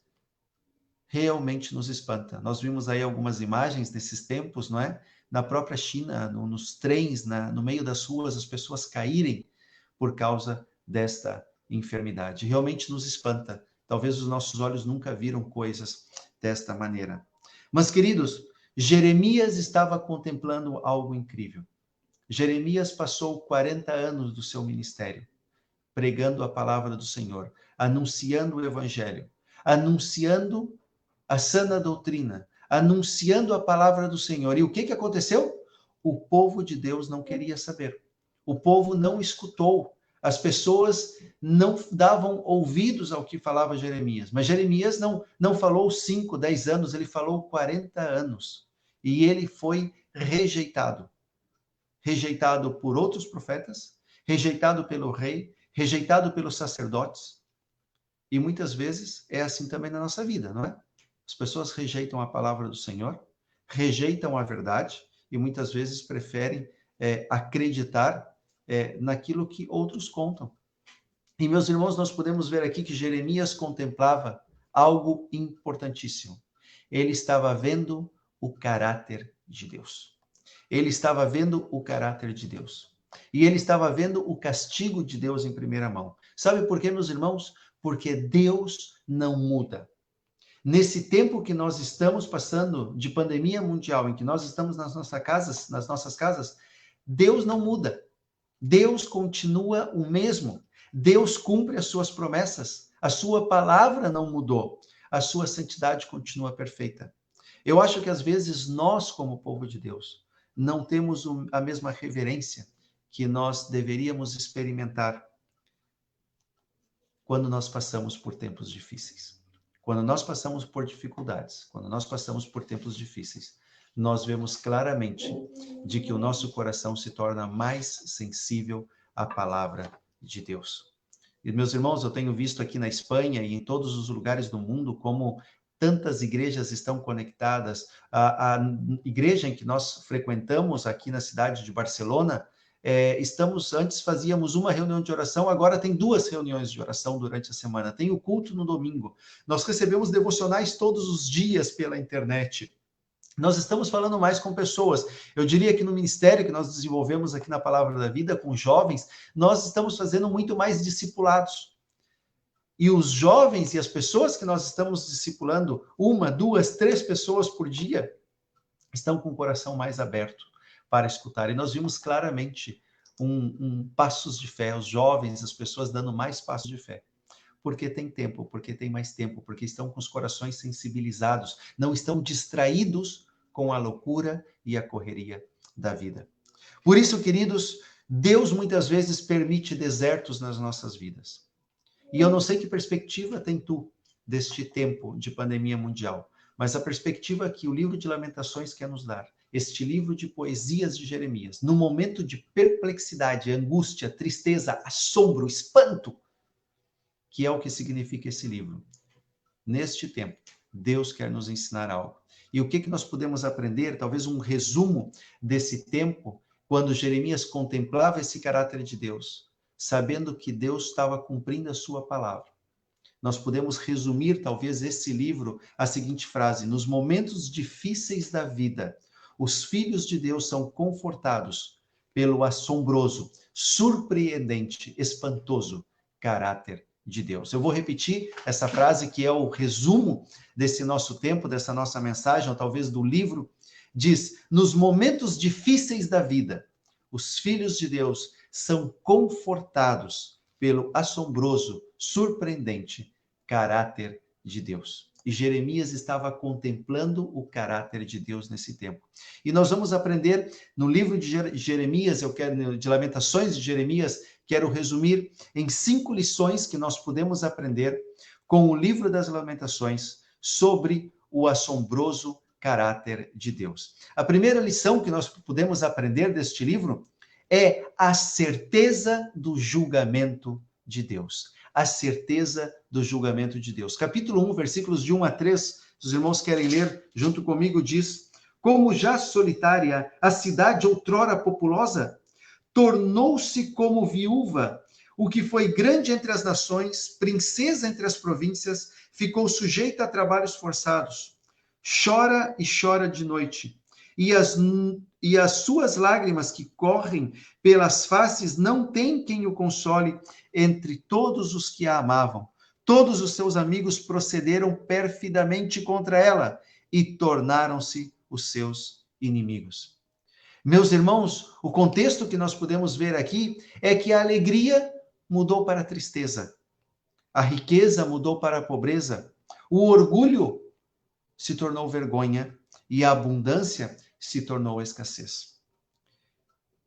realmente nos espanta. Nós vimos aí algumas imagens nesses tempos, não é? Na própria China, nos trens, no meio das ruas, as pessoas caírem por causa desta enfermidade. Realmente nos espanta. Talvez os nossos olhos nunca viram coisas desta maneira. Mas, queridos, Jeremias estava contemplando algo incrível. Jeremias passou 40 anos do seu ministério pregando a palavra do Senhor, anunciando o evangelho, anunciando a sã doutrina, anunciando a palavra do Senhor. E o que aconteceu? O povo de Deus não queria saber. O povo não escutou. As pessoas não davam ouvidos ao que falava Jeremias. Mas Jeremias não falou 5, 10 anos, ele falou 40 anos. E ele foi rejeitado. Rejeitado por outros profetas, rejeitado pelo rei, rejeitado pelos sacerdotes. E muitas vezes é assim também na nossa vida, não é? As pessoas rejeitam a palavra do Senhor, rejeitam a verdade e muitas vezes preferem acreditar naquilo que outros contam. E, meus irmãos, nós podemos ver aqui que Jeremias contemplava algo importantíssimo. Ele estava vendo o caráter de Deus. Ele estava vendo o caráter de Deus. E ele estava vendo o castigo de Deus em primeira mão. Sabe por quê, meus irmãos? Porque Deus não muda. Nesse tempo que nós estamos passando de pandemia mundial, em que nós estamos nas nossas casas, Deus não muda. Deus continua o mesmo. Deus cumpre as suas promessas. A sua palavra não mudou. A sua santidade continua perfeita. Eu acho que às vezes nós, como povo de Deus, não temos a mesma reverência que nós deveríamos experimentar quando nós passamos por tempos difíceis. Quando nós passamos por dificuldades, quando nós passamos por tempos difíceis, nós vemos claramente de que o nosso coração se torna mais sensível à palavra de Deus. E, meus irmãos, eu tenho visto aqui na Espanha e em todos os lugares do mundo como tantas igrejas estão conectadas. A igreja em que nós frequentamos aqui na cidade de Barcelona, antes fazíamos uma reunião de oração, agora tem 2 reuniões de oração durante a semana. Tem o culto no domingo. Nós recebemos devocionais todos os dias pela internet. Nós estamos falando mais com pessoas. Eu diria que no ministério que nós desenvolvemos aqui na Palavra da Vida, com jovens, nós estamos fazendo muito mais discipulados. E os jovens e as pessoas que nós estamos discipulando, 1, 2, 3 pessoas por dia, estão com o coração mais aberto para escutar. E nós vimos claramente passos de fé, os jovens, as pessoas dando mais passos de fé. Porque tem tempo, porque tem mais tempo, porque estão com os corações sensibilizados, não estão distraídos com a loucura e a correria da vida. Por isso, queridos, Deus muitas vezes permite desertos nas nossas vidas. E eu não sei que perspectiva tem tu deste tempo de pandemia mundial, mas a perspectiva que o livro de Lamentações quer nos dar, este livro de poesias de Jeremias, no momento de perplexidade, angústia, tristeza, assombro, espanto, que é o que significa esse livro. Neste tempo, Deus quer nos ensinar algo. E o que nós podemos aprender? Talvez um resumo desse tempo, quando Jeremias contemplava esse caráter de Deus, sabendo que Deus estava cumprindo a sua palavra. Nós podemos resumir, talvez, esse livro, a seguinte frase: nos momentos difíceis da vida, os filhos de Deus são confortados pelo assombroso, surpreendente, espantoso caráter de Deus. Eu vou repetir essa frase, que é o resumo desse nosso tempo, dessa nossa mensagem, ou talvez do livro. Diz: nos momentos difíceis da vida, os filhos de Deus são confortados pelo assombroso, surpreendente caráter de Deus. E Jeremias estava contemplando o caráter de Deus nesse tempo. E nós vamos aprender no livro de Jeremias, de Lamentações de Jeremias, quero resumir em 5 lições que nós podemos aprender com o livro das Lamentações sobre o assombroso caráter de Deus. A primeira lição que nós podemos aprender deste livro é a certeza do julgamento de Deus. A certeza do julgamento de Deus. Capítulo 1, versículos de 1 a 3, se os irmãos querem ler junto comigo, diz: como já solitária, a cidade outrora populosa, tornou-se como viúva, o que foi grande entre as nações, princesa entre as províncias, ficou sujeita a trabalhos forçados. Chora e chora de noite, e as suas lágrimas que correm pelas faces não tem quem o console entre todos os que a amavam. Todos os seus amigos procederam perfidamente contra ela e tornaram-se os seus inimigos. Meus irmãos, o contexto que nós podemos ver aqui é que a alegria mudou para a tristeza, a riqueza mudou para a pobreza, o orgulho se tornou vergonha e a abundância se tornou escassez.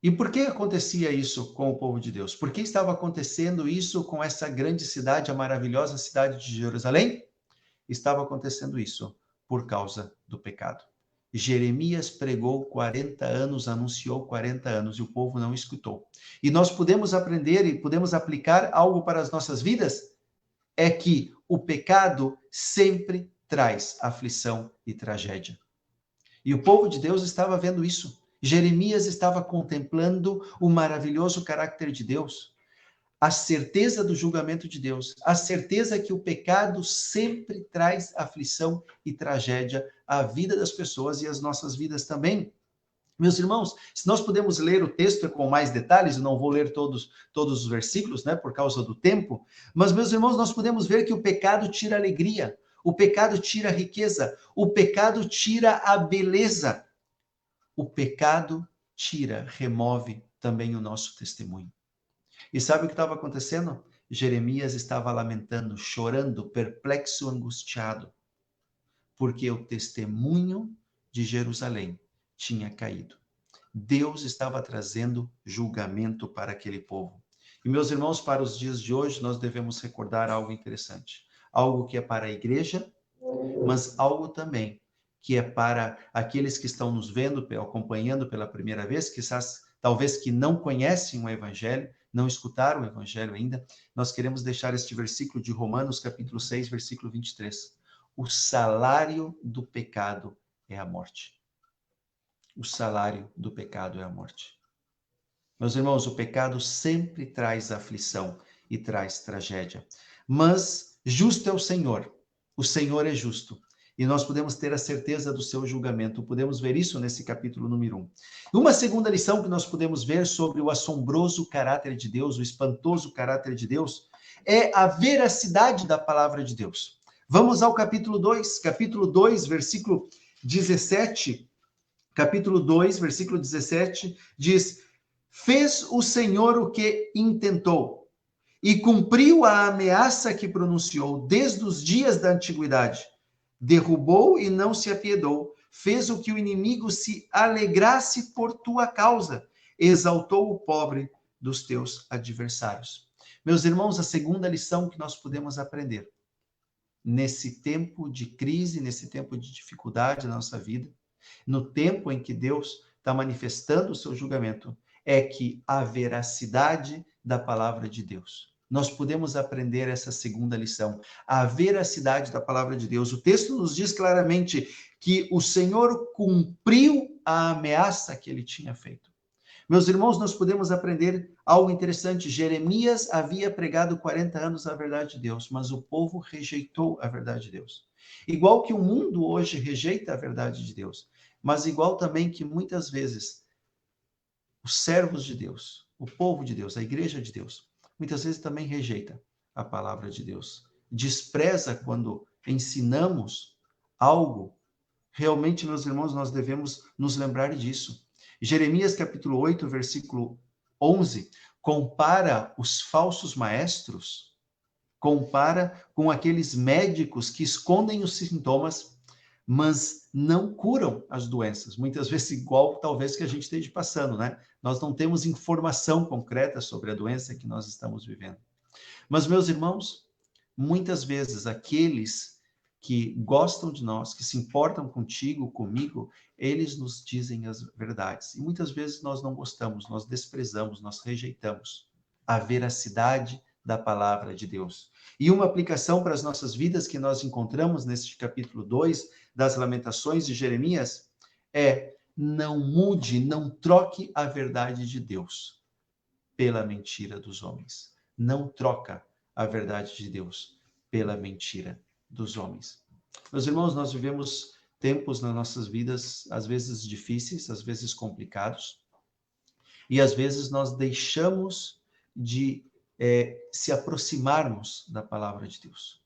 E por que acontecia isso com o povo de Deus? Por que estava acontecendo isso com essa grande cidade, a maravilhosa cidade de Jerusalém? Estava acontecendo isso por causa do pecado. Jeremias pregou 40 anos, anunciou 40 anos, e o povo não escutou. E nós podemos aprender e podemos aplicar algo para as nossas vidas? É que o pecado sempre traz aflição e tragédia. E o povo de Deus estava vendo isso. Jeremias estava contemplando o maravilhoso caráter de Deus, a certeza do julgamento de Deus, a certeza que o pecado sempre traz aflição e tragédia à vida das pessoas e às nossas vidas também. Meus irmãos, se nós podemos ler o texto com mais detalhes, eu não vou ler todos os versículos, né, por causa do tempo, mas, meus irmãos, nós podemos ver que o pecado tira alegria, o pecado tira a riqueza, o pecado tira a beleza. O pecado remove também o nosso testemunho. E sabe o que estava acontecendo? Jeremias estava lamentando, chorando, perplexo, angustiado, porque o testemunho de Jerusalém tinha caído. Deus estava trazendo julgamento para aquele povo. E, meus irmãos, para os dias de hoje, nós devemos recordar algo interessante. Algo que é para a igreja, mas algo também que é para aqueles que estão nos vendo, acompanhando pela primeira vez, que talvez que não conhecem o Evangelho, não escutaram o Evangelho ainda. Nós queremos deixar este versículo de Romanos, capítulo 6, versículo 23. O salário do pecado é a morte. O salário do pecado é a morte. Meus irmãos, o pecado sempre traz aflição e traz tragédia. Mas justo é o Senhor é justo. E nós podemos ter a certeza do seu julgamento. Podemos ver isso nesse capítulo número 1. Uma segunda lição que nós podemos ver sobre o assombroso caráter de Deus, o espantoso caráter de Deus, é a veracidade da palavra de Deus. Vamos ao capítulo 2. Capítulo 2, versículo 17. Capítulo 2, versículo 17, diz: fez o Senhor o que intentou e cumpriu a ameaça que pronunciou desde os dias da antiguidade. Derrubou e não se apiedou, fez o que o inimigo se alegrasse por tua causa, exaltou o pobre dos teus adversários. Meus irmãos, a segunda lição que nós podemos aprender nesse tempo de crise, nesse tempo de dificuldade na nossa vida, no tempo em que Deus está manifestando o seu julgamento, é que a veracidade da palavra de Deus. nós podemos aprender essa segunda lição, a veracidade da palavra de Deus. O texto nos diz claramente que o Senhor cumpriu a ameaça que ele tinha feito. Meus irmãos, nós podemos aprender algo interessante. Jeremias havia pregado 40 anos a verdade de Deus, mas o povo rejeitou a verdade de Deus. Igual que o mundo hoje rejeita a verdade de Deus, mas igual também que muitas vezes os servos de Deus, o povo de Deus, a igreja de Deus, muitas vezes também rejeita a palavra de Deus. Despreza quando ensinamos algo. Realmente, meus irmãos, nós devemos nos lembrar disso. Jeremias capítulo 8, versículo 11, compara os falsos maestros, compara com aqueles médicos que escondem os sintomas, mas não curam as doenças. Muitas vezes igual talvez que a gente esteja passando, né? Nós não temos informação concreta sobre a doença que nós estamos vivendo. Mas, meus irmãos, muitas vezes aqueles que gostam de nós, que se importam contigo, comigo, eles nos dizem as verdades. E muitas vezes nós não gostamos, nós desprezamos, nós rejeitamos a veracidade da palavra de Deus. E uma aplicação para as nossas vidas que nós encontramos neste capítulo 2 das Lamentações de Jeremias é: não mude, não troque a verdade de Deus pela mentira dos homens. Não troca a verdade de Deus pela mentira dos homens. Meus irmãos, nós vivemos tempos nas nossas vidas, às vezes difíceis, às vezes complicados, e às vezes nós deixamos de se aproximarmos da palavra de Deus.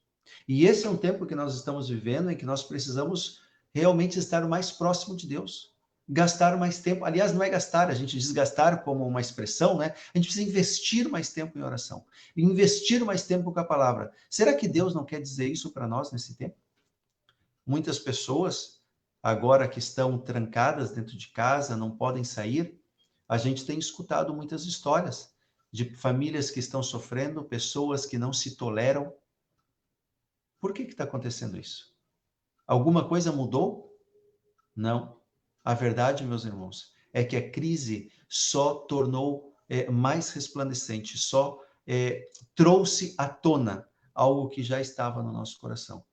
E esse é um tempo que nós estamos vivendo em que nós precisamos realmente estar mais próximo de Deus, gastar mais tempo. Aliás, não é gastar, a gente diz gastar como uma expressão, né? A gente precisa investir mais tempo em oração, investir mais tempo com a palavra. Será que Deus não quer dizer isso para nós nesse tempo? Muitas pessoas, agora que estão trancadas dentro de casa, não podem sair, a gente tem escutado muitas histórias de famílias que estão sofrendo, pessoas que não se toleram. Por que está acontecendo isso? Alguma coisa mudou? Não. A verdade, meus irmãos, é que a crise só tornou mais resplandecente, só trouxe à tona algo que já estava no nosso coração.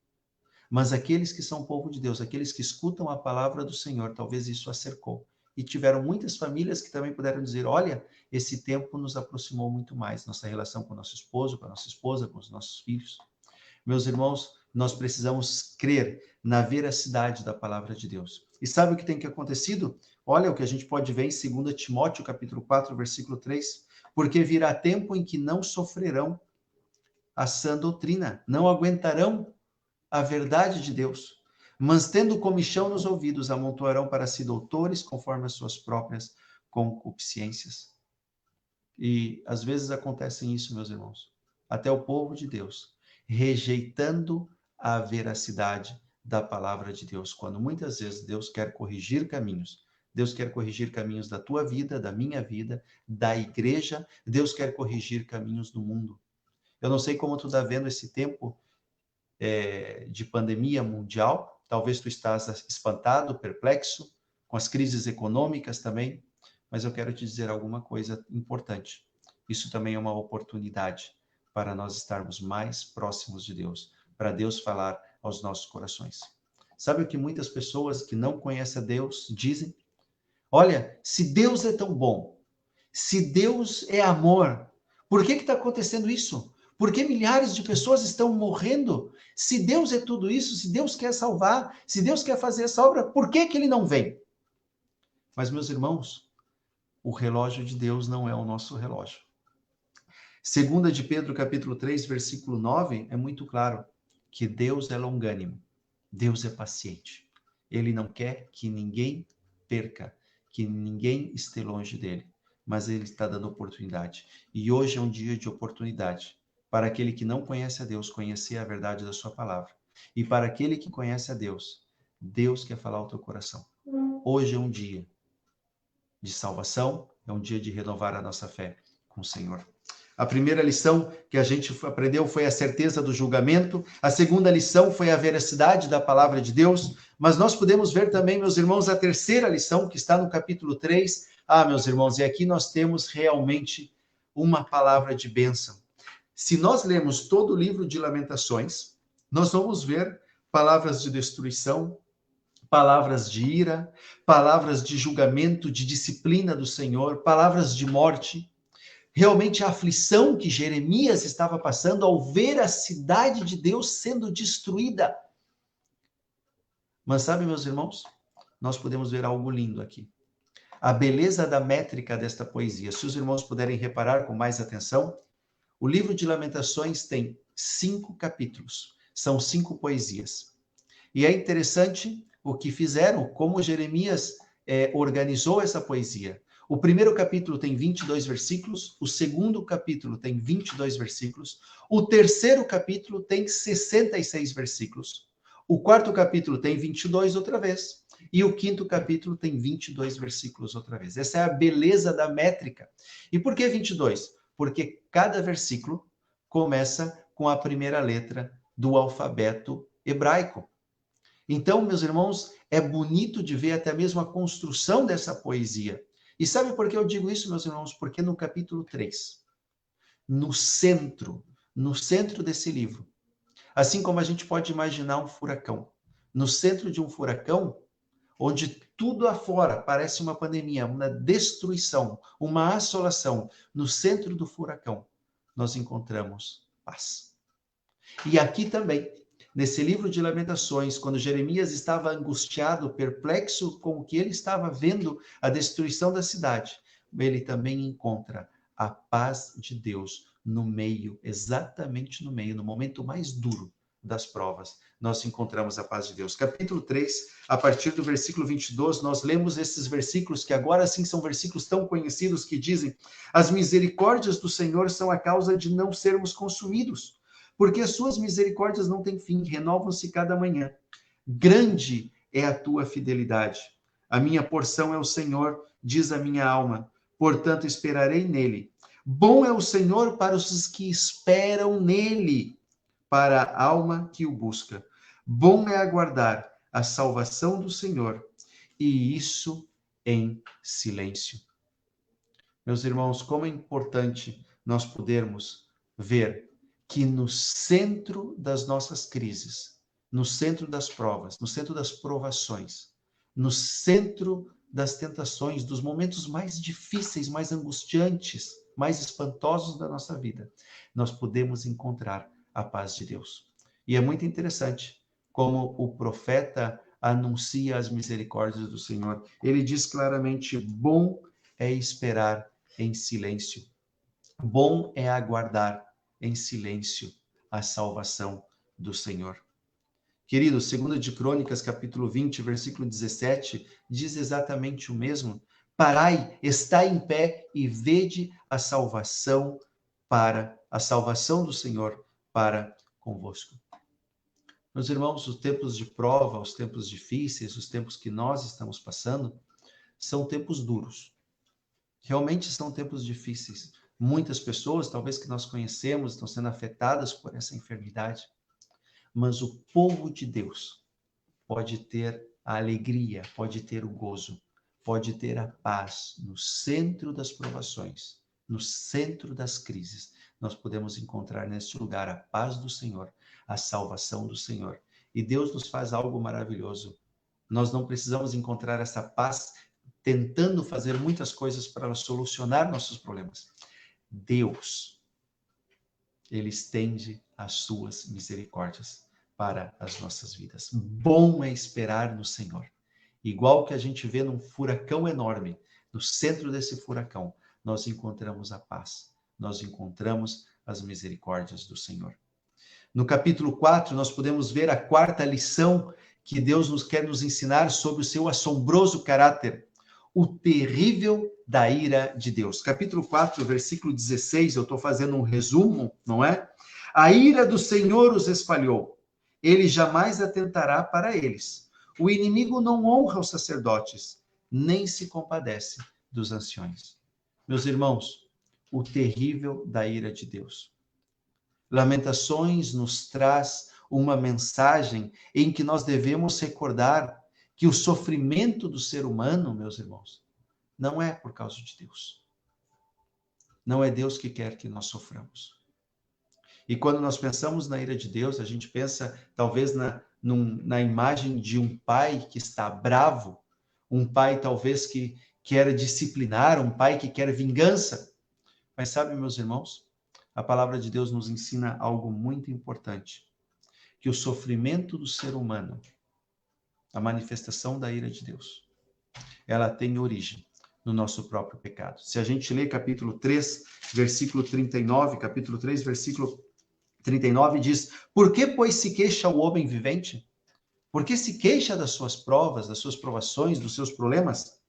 Mas aqueles que são povo de Deus, aqueles que escutam a palavra do Senhor, talvez isso acercou. E tiveram muitas famílias que também puderam dizer: olha, esse tempo nos aproximou muito mais, nossa relação com o nosso esposo, com a nossa esposa, com os nossos filhos. Meus irmãos, nós precisamos crer na veracidade da palavra de Deus. E sabe o que tem acontecido? Olha o que a gente pode ver em 2 Timóteo, capítulo 4, versículo 3. Porque virá tempo em que não sofrerão a sã doutrina, não aguentarão a verdade de Deus, mas tendo comichão nos ouvidos, amontoarão para si doutores conforme as suas próprias concupiscências. E às vezes acontece isso, meus irmãos. Até o povo de Deus, rejeitando a veracidade da palavra de Deus, quando muitas vezes Deus quer corrigir caminhos. Deus quer corrigir caminhos da tua vida, da minha vida, da igreja. Deus quer corrigir caminhos do mundo. Eu não sei como tu está vendo esse tempo de pandemia mundial. Talvez tu estás espantado, perplexo, com as crises econômicas também, mas eu quero te dizer alguma coisa importante. Isso também é uma oportunidade para nós estarmos mais próximos de Deus, para Deus falar aos nossos corações. Sabe o que muitas pessoas que não conhecem a Deus dizem? Olha, se Deus é tão bom, se Deus é amor, por que está acontecendo isso? Por que milhares de pessoas estão morrendo? Se Deus é tudo isso, se Deus quer salvar, se Deus quer fazer essa obra, por que Ele não vem? Mas, meus irmãos, o relógio de Deus não é o nosso relógio. 2 de Pedro, capítulo 3, versículo 9, é muito claro que Deus é longânimo, Deus é paciente. Ele não quer que ninguém perca, que ninguém esteja longe dele, mas Ele está dando oportunidade. E hoje é um dia de oportunidade para aquele que não conhece a Deus, conhecer a verdade da sua palavra. E para aquele que conhece a Deus, Deus quer falar ao teu coração. Hoje é um dia de salvação, é um dia de renovar a nossa fé com o Senhor. A primeira lição que a gente aprendeu foi a certeza do julgamento. A segunda lição foi a veracidade da palavra de Deus. Mas nós podemos ver também, meus irmãos, a terceira lição, que está no capítulo 3. Meus irmãos, e aqui nós temos realmente uma palavra de bênção. Se nós lemos todo o livro de Lamentações, nós vamos ver palavras de destruição, palavras de ira, palavras de julgamento, de disciplina do Senhor, palavras de morte. Realmente a aflição que Jeremias estava passando ao ver a cidade de Deus sendo destruída. Mas sabe, meus irmãos, nós podemos ver algo lindo aqui. A beleza da métrica desta poesia. Se os irmãos puderem reparar com mais atenção, o livro de Lamentações tem 5 capítulos. São 5 poesias. E é interessante o que fizeram, como Jeremias organizou essa poesia. O primeiro capítulo tem 22 versículos, o segundo capítulo tem 22 versículos, o terceiro capítulo tem 66 versículos, o quarto capítulo tem 22 outra vez, e o quinto capítulo tem 22 versículos outra vez. Essa é a beleza da métrica. E por que 22? Porque cada versículo começa com a primeira letra do alfabeto hebraico. Então, meus irmãos, é bonito de ver até mesmo a construção dessa poesia. E sabe por que eu digo isso, meus irmãos? Porque no capítulo 3, no centro desse livro, assim como a gente pode imaginar um furacão, no centro de um furacão, onde tudo afora parece uma pandemia, uma destruição, uma assolação, no centro do furacão, nós encontramos paz. E aqui também, nesse livro de Lamentações, quando Jeremias estava angustiado, perplexo com o que ele estava vendo, a destruição da cidade, ele também encontra a paz de Deus no meio, exatamente no meio, no momento mais duro das provas, nós encontramos a paz de Deus. Capítulo 3, a partir do versículo 22, nós lemos esses versículos que agora sim são versículos tão conhecidos que dizem: as misericórdias do Senhor são a causa de não sermos consumidos, porque as suas misericórdias não têm fim, renovam-se cada manhã. Grande é a tua fidelidade. A minha porção é o Senhor, diz a minha alma, portanto esperarei nele. Bom é o Senhor para os que esperam nele, para a alma que o busca. Bom é aguardar a salvação do Senhor, e isso em silêncio. Meus irmãos, como é importante nós podermos ver que no centro das nossas crises, no centro das provas, no centro das provações, no centro das tentações, dos momentos mais difíceis, mais angustiantes, mais espantosos da nossa vida, nós podemos encontrar a paz de Deus. E é muito interessante como o profeta anuncia as misericórdias do Senhor. Ele diz claramente: bom é esperar em silêncio. Bom é aguardar em silêncio a salvação do Senhor. Queridos, 2 de Crônicas, capítulo 20, versículo 17, diz exatamente o mesmo. Parai, estai em pé e vede a salvação do Senhor para convosco. Meus irmãos, os tempos de prova, os tempos difíceis, os tempos que nós estamos passando, são tempos duros. Realmente são tempos difíceis. Muitas pessoas, talvez que nós conhecemos, estão sendo afetadas por essa enfermidade. Mas o povo de Deus pode ter a alegria, pode ter o gozo, pode ter a paz no centro das provações, no centro das crises. Nós podemos encontrar nesse lugar a paz do Senhor, a salvação do Senhor. E Deus nos faz algo maravilhoso. Nós não precisamos encontrar essa paz tentando fazer muitas coisas para solucionar nossos problemas. Deus, Ele estende as suas misericórdias para as nossas vidas. Bom é esperar no Senhor. Igual que a gente vê num furacão enorme, no centro desse furacão, nós encontramos a paz. Nós encontramos as misericórdias do Senhor. No capítulo 4, nós podemos ver a quarta lição que Deus quer nos ensinar sobre o seu assombroso caráter, o terrível da ira de Deus. Capítulo 4, versículo 16, eu estou fazendo um resumo, não é? A ira do Senhor os espalhou, ele jamais atentará para eles. O inimigo não honra os sacerdotes, nem se compadece dos anciões. Meus irmãos, o terrível da ira de Deus. Lamentações nos traz uma mensagem em que nós devemos recordar que o sofrimento do ser humano, meus irmãos, não é por causa de Deus. Não é Deus que quer que nós soframos. E quando nós pensamos na ira de Deus, a gente pensa talvez na imagem de um pai que está bravo, um pai talvez que quer disciplinar, um pai que quer vingança. Mas sabe, meus irmãos, a palavra de Deus nos ensina algo muito importante, que o sofrimento do ser humano, a manifestação da ira de Deus, ela tem origem no nosso próprio pecado. Se a gente lê capítulo 3, versículo 39, capítulo 3, versículo 39 diz: por que, pois, se queixa o homem vivente? Por que se queixa das suas provas, das suas provações, dos seus problemas?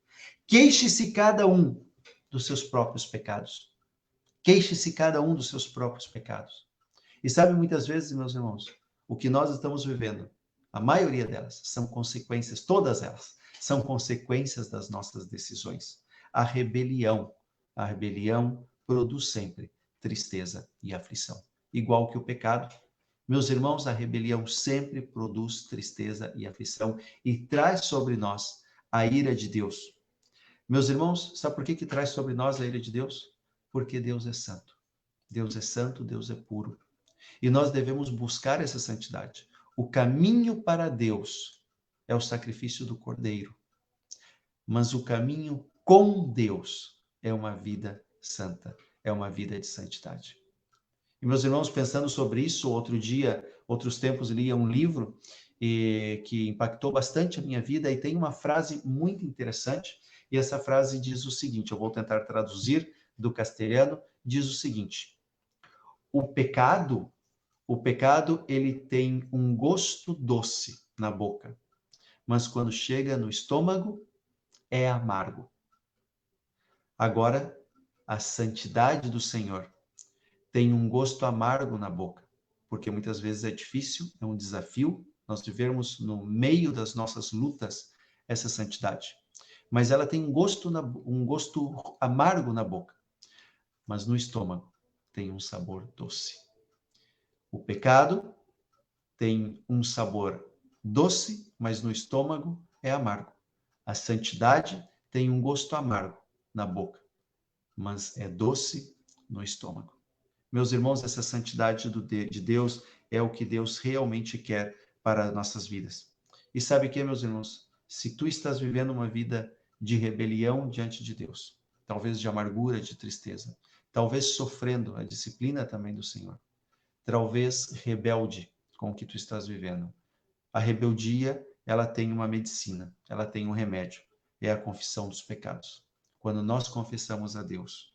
Queixe-se cada um dos seus próprios pecados. Queixe-se cada um dos seus próprios pecados. E sabe, muitas vezes, meus irmãos, o que nós estamos vivendo, a maioria delas, são consequências, todas elas, são consequências das nossas decisões. A rebelião produz sempre tristeza e aflição. Igual que o pecado. Meus irmãos, a rebelião sempre produz tristeza e aflição e traz sobre nós a ira de Deus. Meus irmãos, sabe por que traz sobre nós a ira de Deus? Porque Deus é santo. Deus é santo, Deus é puro. E nós devemos buscar essa santidade. O caminho para Deus é o sacrifício do Cordeiro. Mas o caminho com Deus é uma vida santa, é uma vida de santidade. E, meus irmãos, pensando sobre isso, outros tempos, lia um livro que impactou bastante a minha vida, e tem uma frase muito interessante, e essa frase diz o seguinte, eu vou tentar traduzir do castelhano, diz o seguinte: o pecado, ele tem um gosto doce na boca, mas quando chega no estômago, é amargo. Agora, a santidade do Senhor tem um gosto amargo na boca, porque muitas vezes é difícil, é um desafio nós vivermos no meio das nossas lutas essa santidade. Mas ela tem um gosto amargo na boca, mas no estômago tem um sabor doce. O pecado tem um sabor doce, mas no estômago é amargo. A santidade tem um gosto amargo na boca, mas é doce no estômago. Meus irmãos, essa santidade de Deus é o que Deus realmente quer para nossas vidas. E sabe o que, meus irmãos? Se tu estás vivendo uma vida de rebelião diante de Deus, talvez de amargura, de tristeza, talvez sofrendo a disciplina também do Senhor, talvez rebelde com o que tu estás vivendo. A rebeldia, ela tem uma medicina, ela tem um remédio, é a confissão dos pecados. Quando nós confessamos a Deus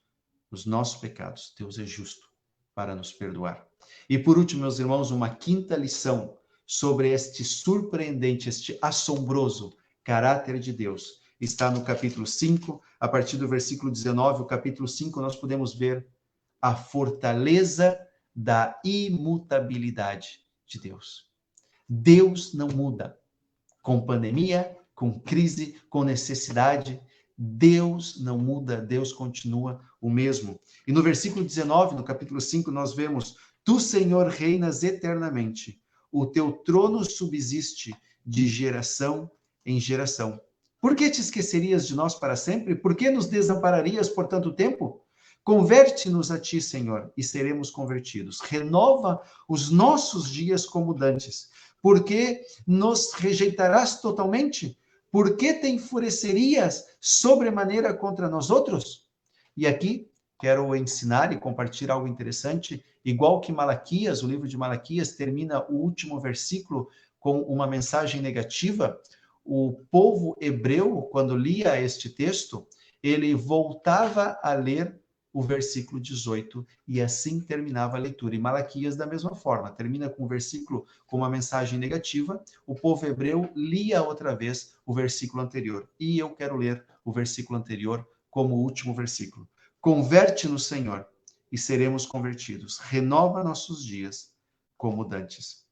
os nossos pecados, Deus é justo para nos perdoar. E por último, meus irmãos, uma quinta lição sobre este surpreendente, este assombroso caráter de Deus está no capítulo 5, a partir do versículo 19, o capítulo 5, nós podemos ver a fortaleza da imutabilidade de Deus. Deus não muda. Com pandemia, com crise, com necessidade, Deus não muda, Deus continua o mesmo. E no versículo 19, no capítulo 5, nós vemos: Tu, Senhor, reinas eternamente, o teu trono subsiste de geração em geração. Por que te esquecerias de nós para sempre? Por que nos desampararias por tanto tempo? Converte-nos a ti, Senhor, e seremos convertidos. Renova os nossos dias como dantes. Por que nos rejeitarás totalmente? Por que te enfurecerias sobremaneira contra nós outros? E aqui quero ensinar e compartilhar algo interessante. Igual que Malaquias, o livro de Malaquias termina o último versículo com uma mensagem negativa, o povo hebreu, quando lia este texto, ele voltava a ler o versículo 18, e assim terminava a leitura. E Malaquias, da mesma forma, termina com o versículo com uma mensagem negativa, o povo hebreu lia outra vez o versículo anterior. E eu quero ler o versículo anterior como o último versículo. Converte-nos, Senhor, e seremos convertidos. Renova nossos dias como dantes.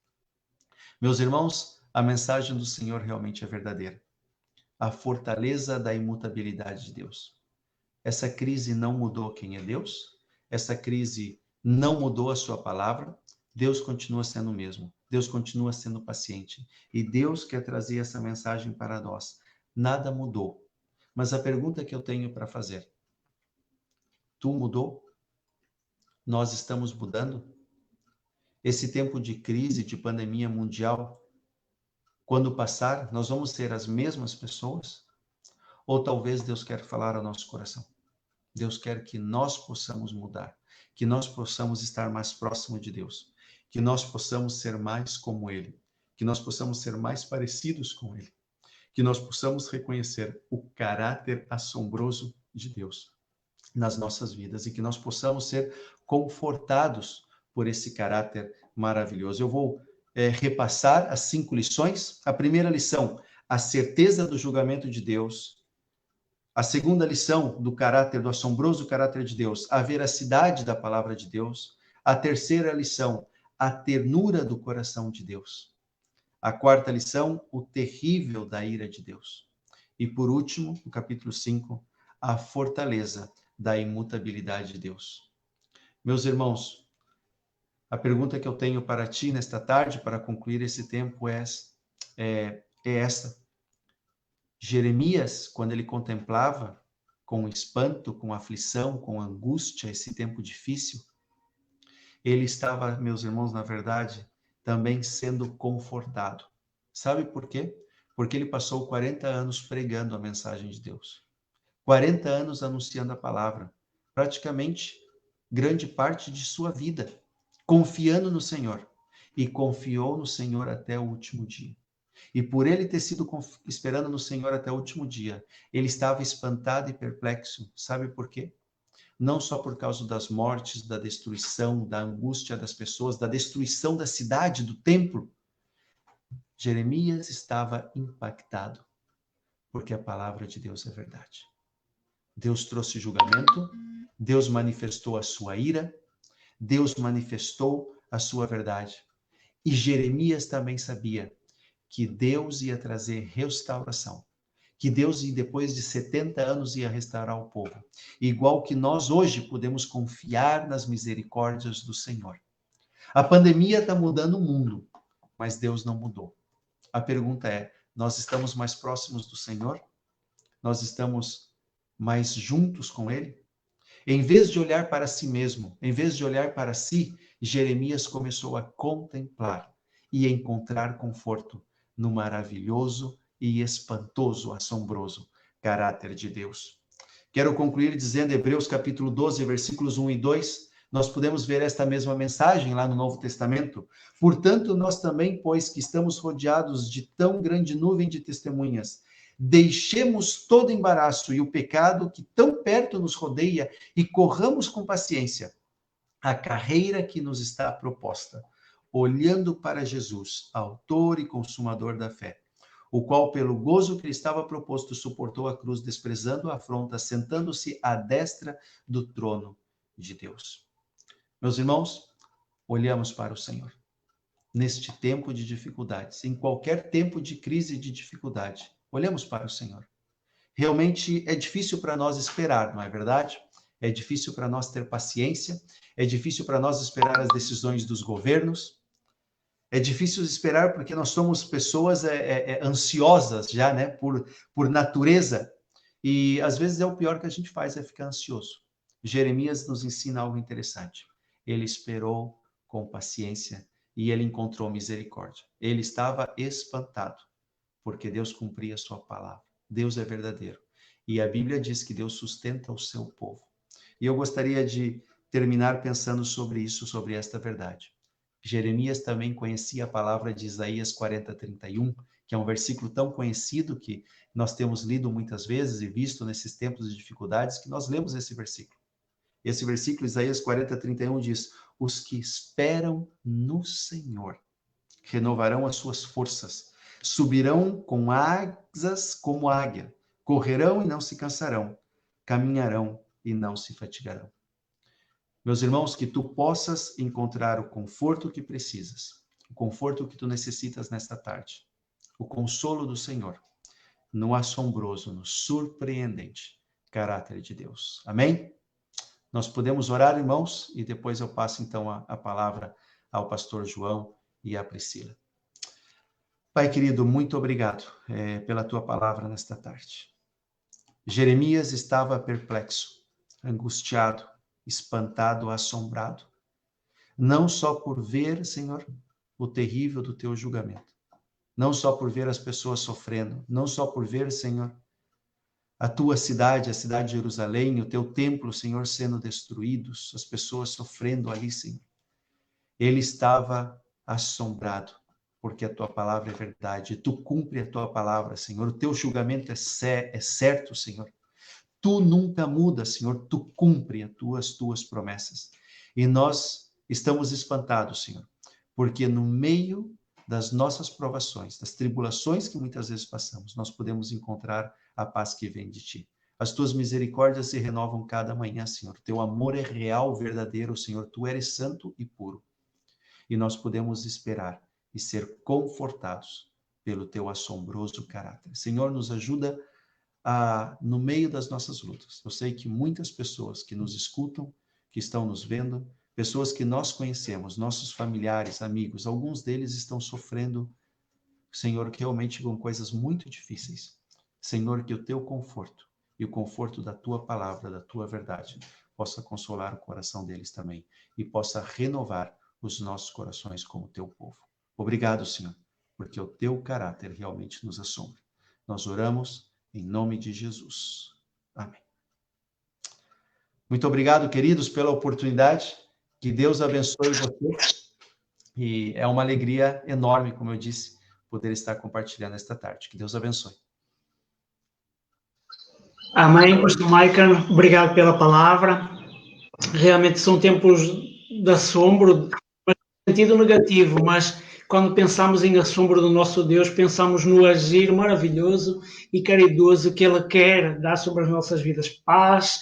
Meus irmãos, a mensagem do Senhor realmente é verdadeira. A fortaleza da imutabilidade de Deus. Essa crise não mudou quem é Deus, essa crise não mudou a sua palavra, Deus continua sendo o mesmo, Deus continua sendo paciente, e Deus quer trazer essa mensagem para nós. Nada mudou, mas a pergunta que eu tenho para fazer: tu mudou? Nós estamos mudando? Esse tempo de crise, de pandemia mundial, quando passar, nós vamos ser as mesmas pessoas? Ou talvez Deus quer falar ao nosso coração? Deus quer que nós possamos mudar, que nós possamos estar mais próximo de Deus, que nós possamos ser mais como Ele, que nós possamos ser mais parecidos com Ele, que nós possamos reconhecer o caráter assombroso de Deus nas nossas vidas e que nós possamos ser confortados por esse caráter maravilhoso. Eu vou repassar as 5 lições. A primeira lição, a certeza do julgamento de Deus. A segunda lição, do caráter, do assombroso caráter de Deus, a veracidade da palavra de Deus. A terceira lição, a ternura do coração de Deus. A quarta lição, o terrível da ira de Deus. E por último, no capítulo 5, a fortaleza da imutabilidade de Deus. Meus irmãos, a pergunta que eu tenho para ti nesta tarde, para concluir esse tempo, é essa. Jeremias, quando ele contemplava com espanto, com aflição, com angústia, esse tempo difícil, ele estava, meus irmãos, na verdade, também sendo confortado. Sabe por quê? Porque ele passou 40 anos pregando a mensagem de Deus. 40 anos anunciando a palavra. Praticamente, grande parte de sua vida, confiando no Senhor. E confiou no Senhor até o último dia. E por ele ter sido esperando no Senhor até o último dia, ele estava espantado e perplexo. Sabe por quê? Não só por causa das mortes, da destruição, da angústia das pessoas, da destruição da cidade, do templo. Jeremias estava impactado, porque a palavra de Deus é verdade. Deus trouxe julgamento, Deus manifestou a sua ira, Deus manifestou a sua verdade. E Jeremias também sabia que Deus ia trazer restauração, que Deus, depois de 70 anos, ia restaurar o povo. Igual que nós hoje podemos confiar nas misericórdias do Senhor. A pandemia está mudando o mundo, mas Deus não mudou. A pergunta é, nós estamos mais próximos do Senhor? Nós estamos mais juntos com Ele? Em vez de olhar para si mesmo, em vez de olhar para si, Jeremias começou a contemplar e encontrar conforto no maravilhoso e espantoso, assombroso caráter de Deus. Quero concluir dizendo, Hebreus capítulo 12, versículos 1 e 2, nós podemos ver esta mesma mensagem lá no Novo Testamento. Portanto, nós também, pois que estamos rodeados de tão grande nuvem de testemunhas, deixemos todo embaraço e o pecado que tão perto nos rodeia e corramos com paciência a carreira que nos está proposta, olhando para Jesus, autor e consumador da fé, o qual, pelo gozo que lhe estava proposto, suportou a cruz, desprezando a afronta, sentando-se à destra do trono de Deus. Meus irmãos, olhamos para o Senhor. Neste tempo de dificuldades, em qualquer tempo de crise e de dificuldade, olhamos para o Senhor. Realmente é difícil para nós esperar, não é verdade? É difícil para nós ter paciência, é difícil para nós esperar as decisões dos governos, é difícil esperar porque nós somos pessoas ansiosas já, né, por natureza, e às vezes o pior que a gente faz é ficar ansioso. Jeremias nos ensina algo interessante. Ele esperou com paciência e ele encontrou misericórdia. Ele estava espantado, porque Deus cumpria a sua palavra. Deus é verdadeiro. E a Bíblia diz que Deus sustenta o seu povo. E eu gostaria de terminar pensando sobre isso, sobre esta verdade. Jeremias também conhecia a palavra de Isaías 40:31, que é um versículo tão conhecido que nós temos lido muitas vezes e visto nesses tempos de dificuldades, que nós lemos esse versículo. Esse versículo, Isaías 40:31, diz: os que esperam no Senhor renovarão as suas forças, subirão com asas como águia, correrão e não se cansarão, caminharão e não se fatigarão. Meus irmãos, que tu possas encontrar o conforto que precisas, o conforto que tu necessitas nesta tarde, o consolo do Senhor, no assombroso, no surpreendente caráter de Deus. Amém? Nós podemos orar, irmãos, e depois eu passo então a palavra ao pastor João e à Priscila. Pai querido, muito obrigado pela tua palavra nesta tarde. Jeremias estava perplexo, angustiado, espantado, assombrado. não só por ver, Senhor, o terrível do teu julgamento, não só por ver as pessoas sofrendo, não só por ver, Senhor, a tua cidade, a cidade de Jerusalém, o teu templo, Senhor, sendo destruídos, as pessoas sofrendo ali, Senhor. Ele estava assombrado, porque a tua palavra é verdade, e tu cumpre a tua palavra, Senhor. O teu julgamento é certo, Senhor. Tu nunca muda, Senhor, tu cumpre as tuas promessas. E nós estamos espantados, Senhor, porque no meio das nossas provações, das tribulações que muitas vezes passamos, nós podemos encontrar a paz que vem de ti. As tuas misericórdias se renovam cada manhã, Senhor. Teu amor é real, verdadeiro, Senhor. Tu eres santo e puro. E nós podemos esperar e ser confortados pelo teu assombroso caráter. Senhor, nos ajuda no meio das nossas lutas. Eu sei que muitas pessoas que nos escutam, que estão nos vendo, pessoas que nós conhecemos, nossos familiares, amigos, alguns deles estão sofrendo, Senhor, realmente com coisas muito difíceis. Senhor, que o teu conforto e o conforto da tua palavra, da tua verdade, possa consolar o coração deles também e possa renovar os nossos corações como teu povo. Obrigado, Senhor, porque o teu caráter realmente nos assombra. Nós oramos em nome de Jesus. Amém. Muito obrigado, queridos, pela oportunidade. Que Deus abençoe vocês. E é uma alegria enorme, como eu disse, poder estar compartilhando esta tarde. Que Deus abençoe. Amém, pastor Michael. Obrigado pela palavra. Realmente são tempos de assombro, mas no sentido negativo, mas quando pensamos em assombro do nosso Deus, pensamos no agir maravilhoso e caridoso que Ele quer dar sobre as nossas vidas. Paz,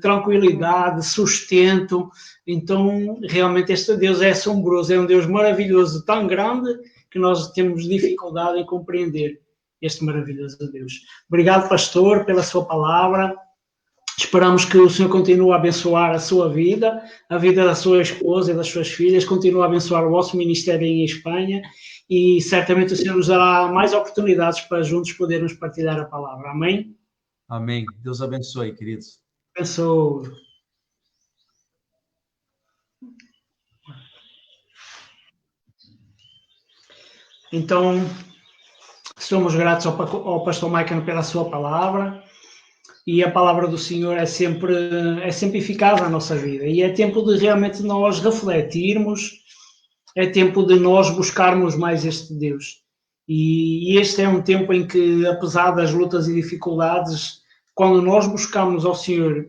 tranquilidade, sustento. Então, realmente este Deus é assombroso, é um Deus maravilhoso, tão grande que nós temos dificuldade em compreender este maravilhoso Deus. Obrigado, pastor, pela sua palavra. Esperamos que o Senhor continue a abençoar a sua vida, a vida da sua esposa e das suas filhas, continue a abençoar o vosso ministério em Espanha e certamente o Senhor nos dará mais oportunidades para juntos podermos partilhar a palavra. Amém? Amém. Deus abençoe, queridos. Abençoe. Então, somos gratos ao pastor Michael pela sua palavra. E a palavra do Senhor é sempre eficaz na nossa vida. E é tempo de realmente nós refletirmos, é tempo de nós buscarmos mais este Deus. E este é um tempo em que, apesar das lutas e dificuldades, quando nós buscamos ao Senhor,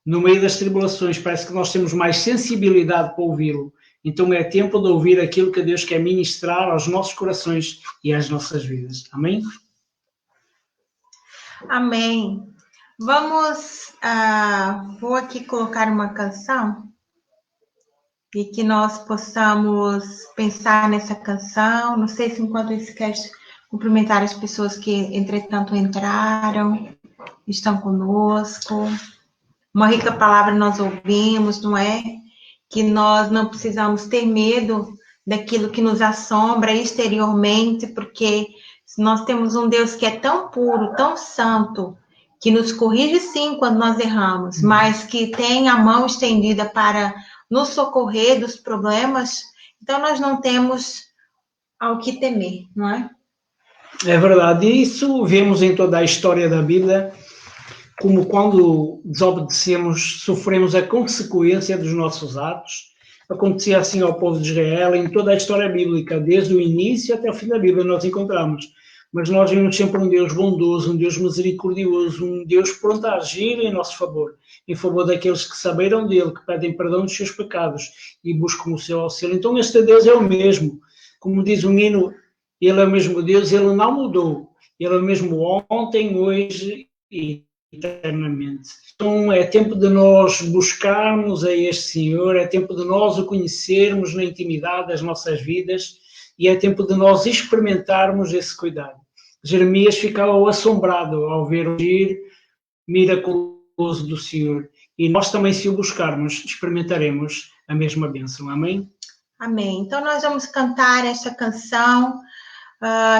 no meio das tribulações, parece que nós temos mais sensibilidade para ouvi-lo. Então é tempo de ouvir aquilo que Deus quer ministrar aos nossos corações e às nossas vidas. Amém? Amém. Vou aqui colocar uma canção e que nós possamos pensar nessa canção. Não sei se enquanto isso quer cumprimentar as pessoas que, entretanto, entraram, estão conosco. Uma rica palavra nós ouvimos, não é? Que nós não precisamos ter medo daquilo que nos assombra exteriormente, porque nós temos um Deus que é tão puro, tão santo, que nos corrige sim quando nós erramos, mas que tem a mão estendida para nos socorrer dos problemas, então nós não temos ao que temer, não é? É verdade, e isso vemos em toda a história da Bíblia, como quando desobedecemos, sofremos a consequência dos nossos atos. Acontecia assim ao povo de Israel, em toda a história bíblica, desde o início até o fim da Bíblia nós encontramos. Mas nós vemos sempre um Deus bondoso, um Deus misericordioso, um Deus pronto a agir em nosso favor, em favor daqueles que saberam dele, que pedem perdão dos seus pecados e buscam o seu auxílio. Então este Deus é o mesmo. Como diz o hino, ele é o mesmo Deus, ele não mudou. Ele é o mesmo ontem, hoje e eternamente. Então é tempo de nós buscarmos a este Senhor, é tempo de nós o conhecermos na intimidade das nossas vidas e é tempo de nós experimentarmos esse cuidado. Jeremias ficava assombrado ao ver o agir miraculoso do Senhor. E nós também, se o buscarmos, experimentaremos a mesma bênção. Amém? Amém. Então, nós vamos cantar esta canção,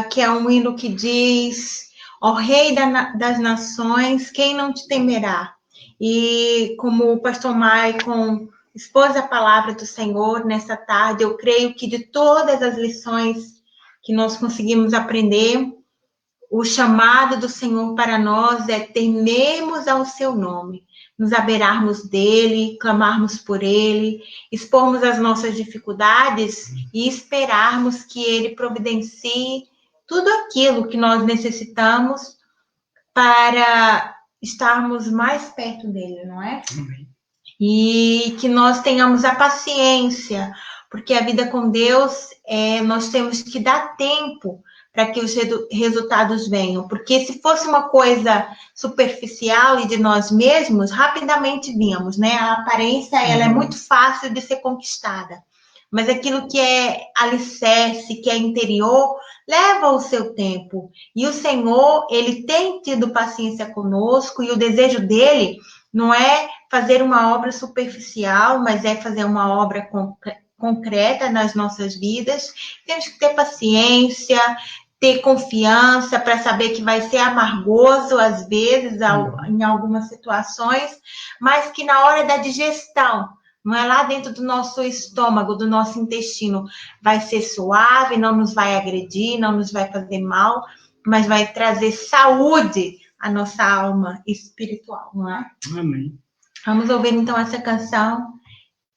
que é um hino que diz: ó Rei das Nações, quem não te temerá? E como o pastor Maicon expôs a palavra do Senhor nessa tarde. Eu creio que de todas as lições que nós conseguimos aprender, o chamado do Senhor para nós é temermos ao seu nome, nos aberarmos dele, clamarmos por ele, expormos as nossas dificuldades e esperarmos que ele providencie tudo aquilo que nós necessitamos para estarmos mais perto dele, não é? Amém. E que nós tenhamos a paciência, porque a vida com Deus, nós temos que dar tempo para que os resultados venham. Porque se fosse uma coisa superficial e de nós mesmos, rapidamente víamos, né? A aparência, ela é muito fácil de ser conquistada. Mas aquilo que é alicerce, que é interior, leva o seu tempo. E o Senhor, ele tem tido paciência conosco, e o desejo dele não é fazer uma obra superficial, mas é fazer uma obra concreta nas nossas vidas. Temos que ter paciência, ter confiança para saber que vai ser amargoso, às vezes, em algumas situações, mas que na hora da digestão, não é lá dentro do nosso estômago, do nosso intestino, vai ser suave, não nos vai agredir, não nos vai fazer mal, mas vai trazer saúde à nossa alma espiritual, não é? Amém. Vamos ouvir então essa canção,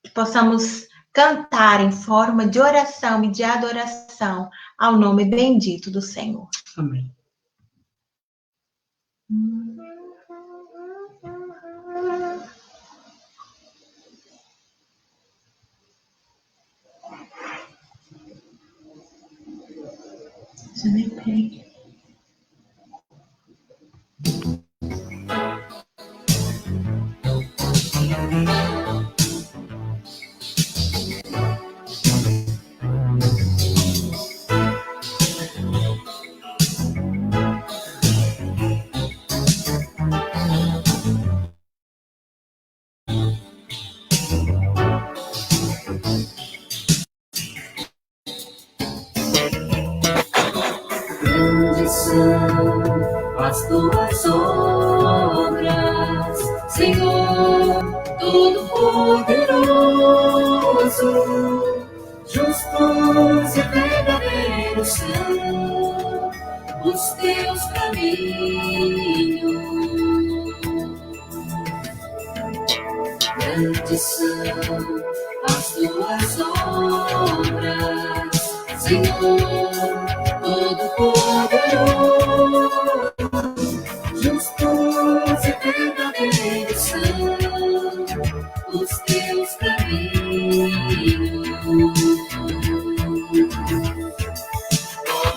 que possamos cantar em forma de oração e de adoração ao nome bendito do Senhor. Amém. Já nem peguei. Grandes são as tuas obras, Senhor Todo-Poderoso. Justos e verdadeiros são os teus caminhos. Grandes são as tuas obras, Senhor Todo-Poderoso. Justos e verdadeiros são os teus caminhos.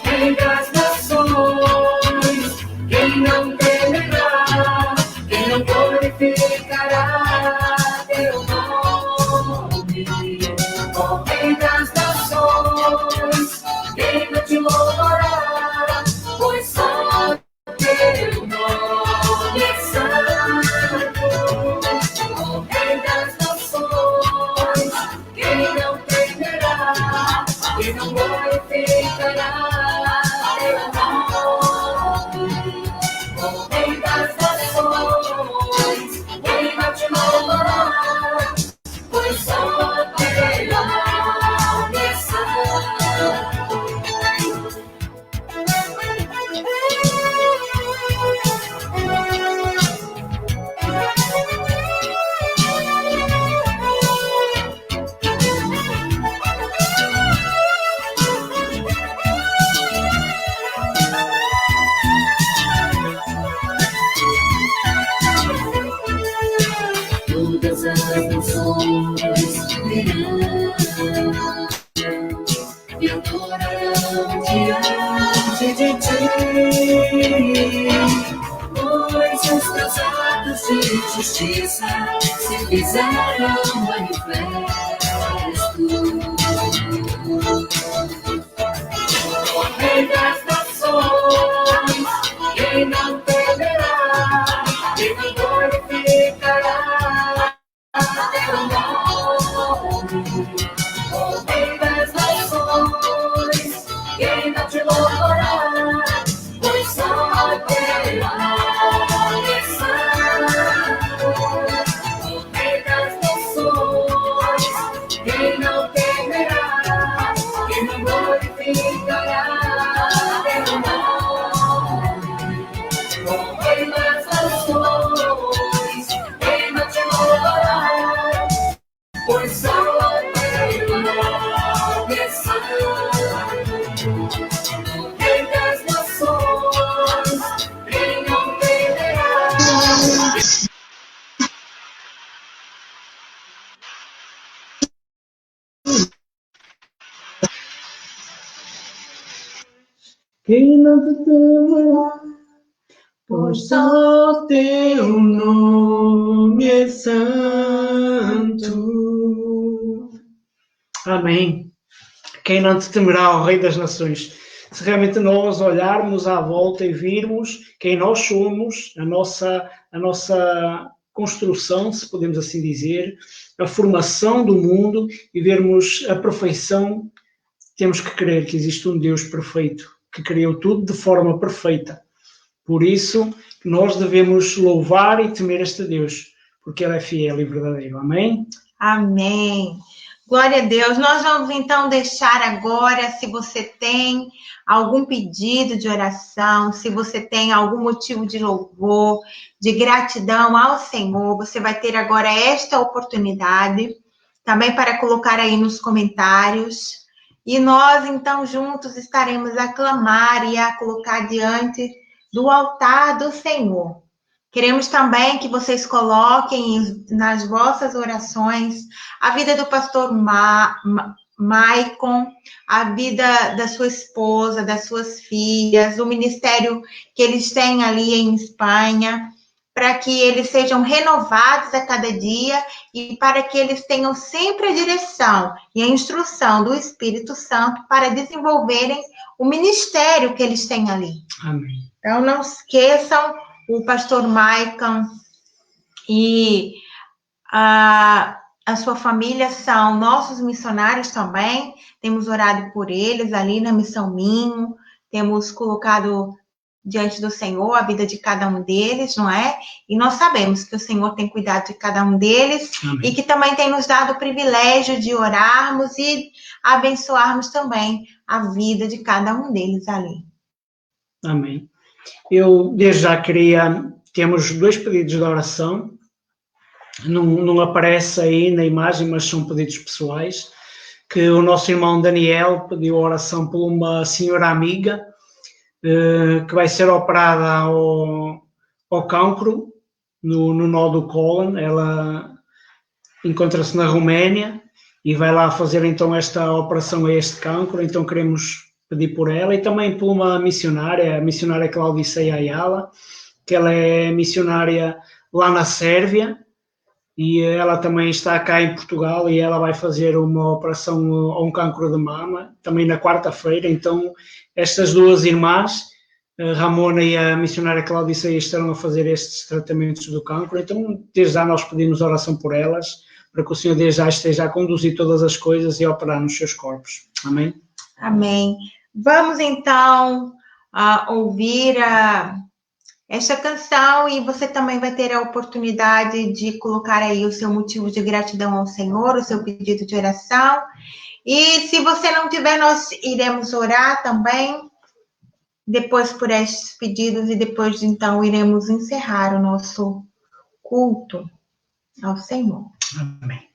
Rei das nações, quem não temerá, quem não glorificará teu nome. Ó Rei das nações, quem não te louvará, pois só teu nome é santo. Ó Rei das nações, quem não temerá, quem não glorificará teu nome. Ó Rei das nações, quem não te louvará, pois só teu nome é santo. Todas as nações virão e adorarão diante de ti, pois os teus atos de justiça se fizeram manifestos. Ó Rei das nações, quem não temerá, quem não glorificará teu nome. Ó Rei das nações, quem não te louvará, pois só teu nome é santo. Ó Rei das nações, Rei das nações, reina de louvará, pois só teu nome é santo. Rei das nações, reina verá. Quem não te temerá, pois só teu nome é santo. Amém. Quem não te temerá, ó Rei das Nações? Se realmente nós olharmos à volta e virmos quem nós somos, a nossa construção, se podemos assim dizer, a formação do mundo e vermos a perfeição, temos que crer que existe um Deus perfeito, que criou tudo de forma perfeita. Por isso, nós devemos louvar e temer este Deus, porque Ele é fiel e verdadeiro. Amém? Amém. Glória a Deus. Nós vamos então deixar agora, se você tem algum pedido de oração, se você tem algum motivo de louvor, de gratidão ao Senhor, você vai ter agora esta oportunidade também para colocar aí nos comentários. E nós então juntos estaremos a clamar e a colocar diante do altar do Senhor. Queremos também que vocês coloquem nas vossas orações a vida do pastor Maicon, a vida da sua esposa, das suas filhas, o ministério que eles têm ali em Espanha, para que eles sejam renovados a cada dia e para que eles tenham sempre a direção e a instrução do Espírito Santo para desenvolverem o ministério que eles têm ali. Amém. Então, não esqueçam, o pastor Maicon e a sua família são nossos missionários também. Temos orado por eles ali na Missão Minho, temos colocado diante do Senhor a vida de cada um deles, não é? E nós sabemos que o Senhor tem cuidado de cada um deles. Amém. E que também tem nos dado o privilégio de orarmos e abençoarmos também a vida de cada um deles ali. Amém. Eu desde já temos 2 pedidos de oração, não aparece aí na imagem, mas são pedidos pessoais, que o nosso irmão Daniel pediu oração por uma senhora amiga, que vai ser operada ao cancro, no nó do cólon. Ela encontra-se na Roménia e vai lá fazer então esta operação a este cancro, então queremos pedir por ela, e também por uma missionária, a missionária Claudiceia Ayala, que ela é missionária lá na Sérvia, e ela também está cá em Portugal, e ela vai fazer uma operação a um cancro de mama, também na quarta-feira. Então, estas 2 irmãs, a Ramona e a missionária Claudiceia, estarão a fazer estes tratamentos do cancro. Então, desde já nós pedimos oração por elas, para que o Senhor desde já esteja a conduzir todas as coisas e a operar nos seus corpos. Amém? Amém. Vamos então ouvir esta canção, e você também vai ter a oportunidade de colocar aí o seu motivo de gratidão ao Senhor, o seu pedido de oração. E se você não tiver, nós iremos orar também depois por estes pedidos, e depois então iremos encerrar o nosso culto ao Senhor. Amém.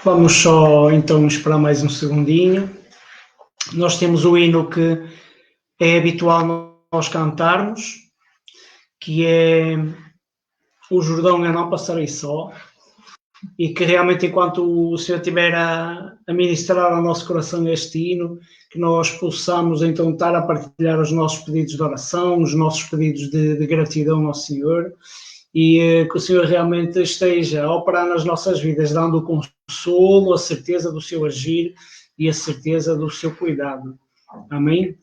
Vamos só então esperar mais um segundinho. Nós temos o hino que é habitual nós cantarmos, que é O Jordão Eu Não Passarei Só, e que realmente, enquanto o Senhor estiver a ministrar ao nosso coração este hino, que nós possamos então estar a partilhar os nossos pedidos de oração, os nossos pedidos de gratidão ao Senhor, e que o Senhor realmente esteja a operar nas nossas vidas, dando o consolo, a certeza do seu agir e a certeza do seu cuidado. Amém?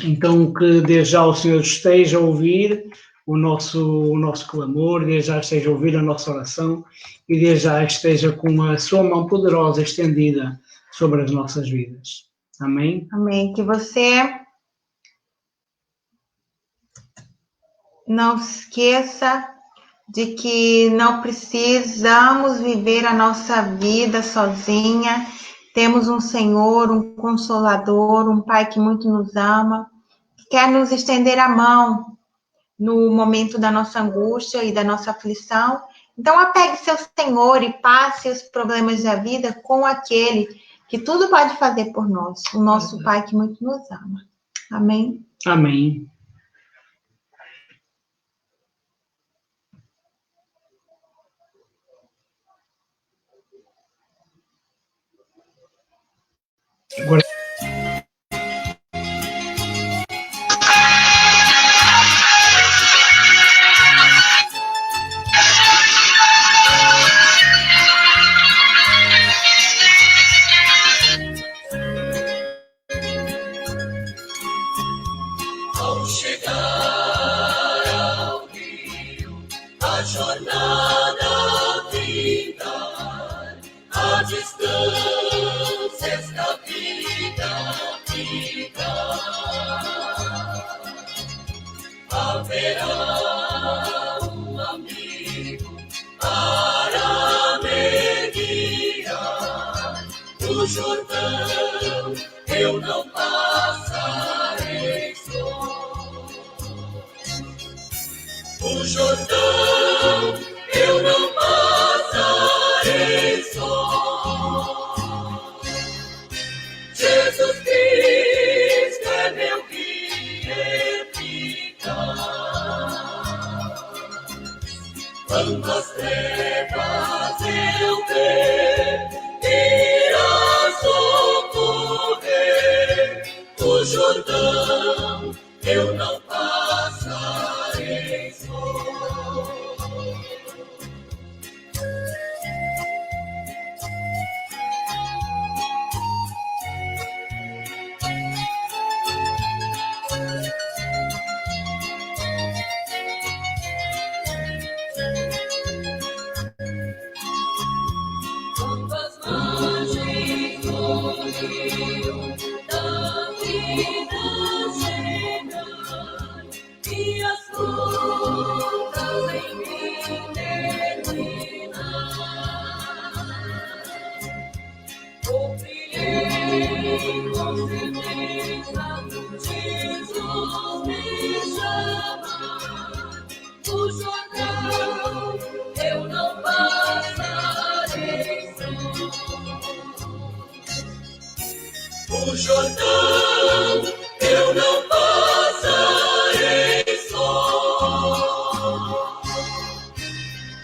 Então, que desde já o Senhor esteja a ouvir o nosso clamor, desde já esteja a ouvir a nossa oração, e desde já esteja com a sua mão poderosa estendida sobre as nossas vidas. Amém? Amém. Que você não se esqueça de que não precisamos viver a nossa vida sozinha. Temos um Senhor, um Consolador, um Pai que muito nos ama, que quer nos estender a mão no momento da nossa angústia e da nossa aflição. Então, apegue-se ao Senhor e passe os problemas da vida com aquele que tudo pode fazer por nós, o nosso Pai que muito nos ama. Amém? Amém. Agora... Ao chegar ao rio, a jornada findar, a distâncias da vida ficar, haverá um amigo para me guiar. No Jordão eu não passarei só. O Jordão eu não passarei só. Jesus Cristo é meu guia eficaz. Quando as trevas eu ver, irá socorrer. O Jordão eu não passarei só. Quando as margens do rio da vida chegar e as lutas em mim terminar, confiei com certeza, Jesus me chamar. O Jordão eu não passarei só. O Jordão eu não passarei só.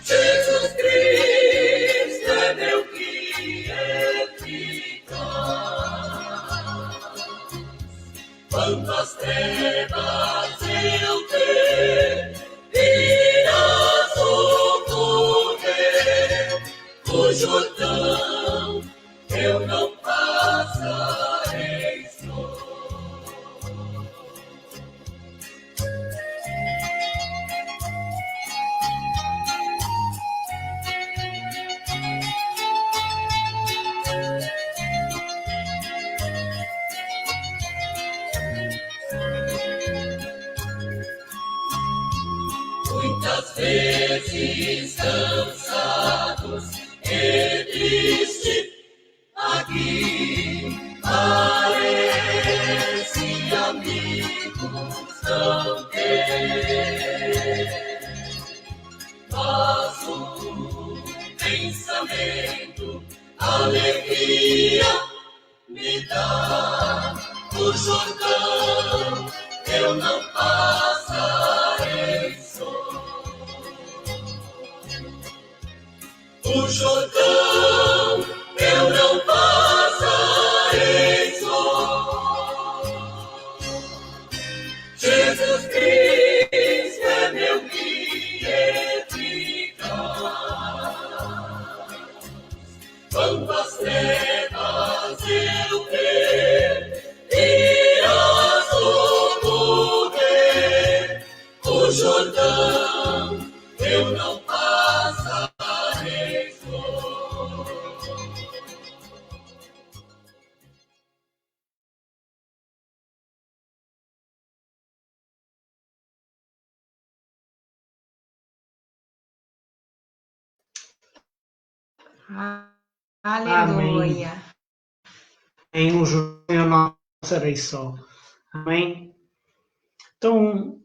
Jesus Cristo é meu guia eficaz. Quando as trevas eu ver, irá socorrer. O Jordão eu não passarei só. Muitas vezes cansados e tristes, aqui parece amigos não ter. Mas o pensamento, alegria me dá. O Jordão eu não passarei só. O Jordão eu não passarei só. Jesus Cristo é meu guia eficaz. Quando as trevas eu ver, irá socorrer. O Jordão eu não passarei só. Aleluia. Em um justo eu não serei só. Amém? Então,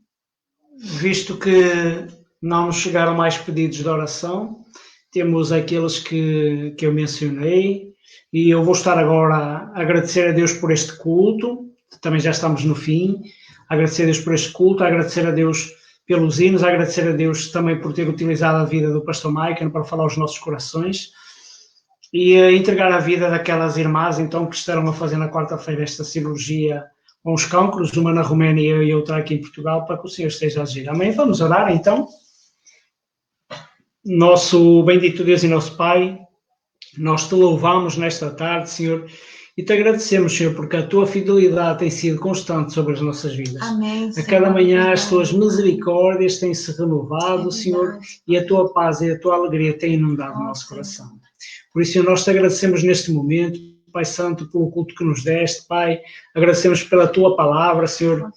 visto que não nos chegaram mais pedidos de oração, temos aqueles que eu mencionei, e eu vou estar agora a agradecer a Deus por este culto, também já estamos no fim, agradecer a Deus por este culto, agradecer a Deus pelos hinos, agradecer a Deus também por ter utilizado a vida do pastor Michael para falar aos nossos corações, e entregar a vida daquelas irmãs, então, que estarão a fazer na quarta-feira esta cirurgia com os cancros, uma na Roménia e outra aqui em Portugal, para que o Senhor esteja a agir. Amém? Vamos orar, então. Nosso bendito Deus e nosso Pai, nós te louvamos nesta tarde, Senhor, e te agradecemos, Senhor, porque a tua fidelidade tem sido constante sobre as nossas vidas. Amém, a cada Senhor, manhã as tuas misericórdias têm-se renovado, Senhor, e a tua paz e a tua alegria têm inundado o nosso coração. Por isso, Senhor, nós te agradecemos neste momento, Pai Santo, pelo culto que nos deste, Pai. Agradecemos pela tua palavra, Senhor,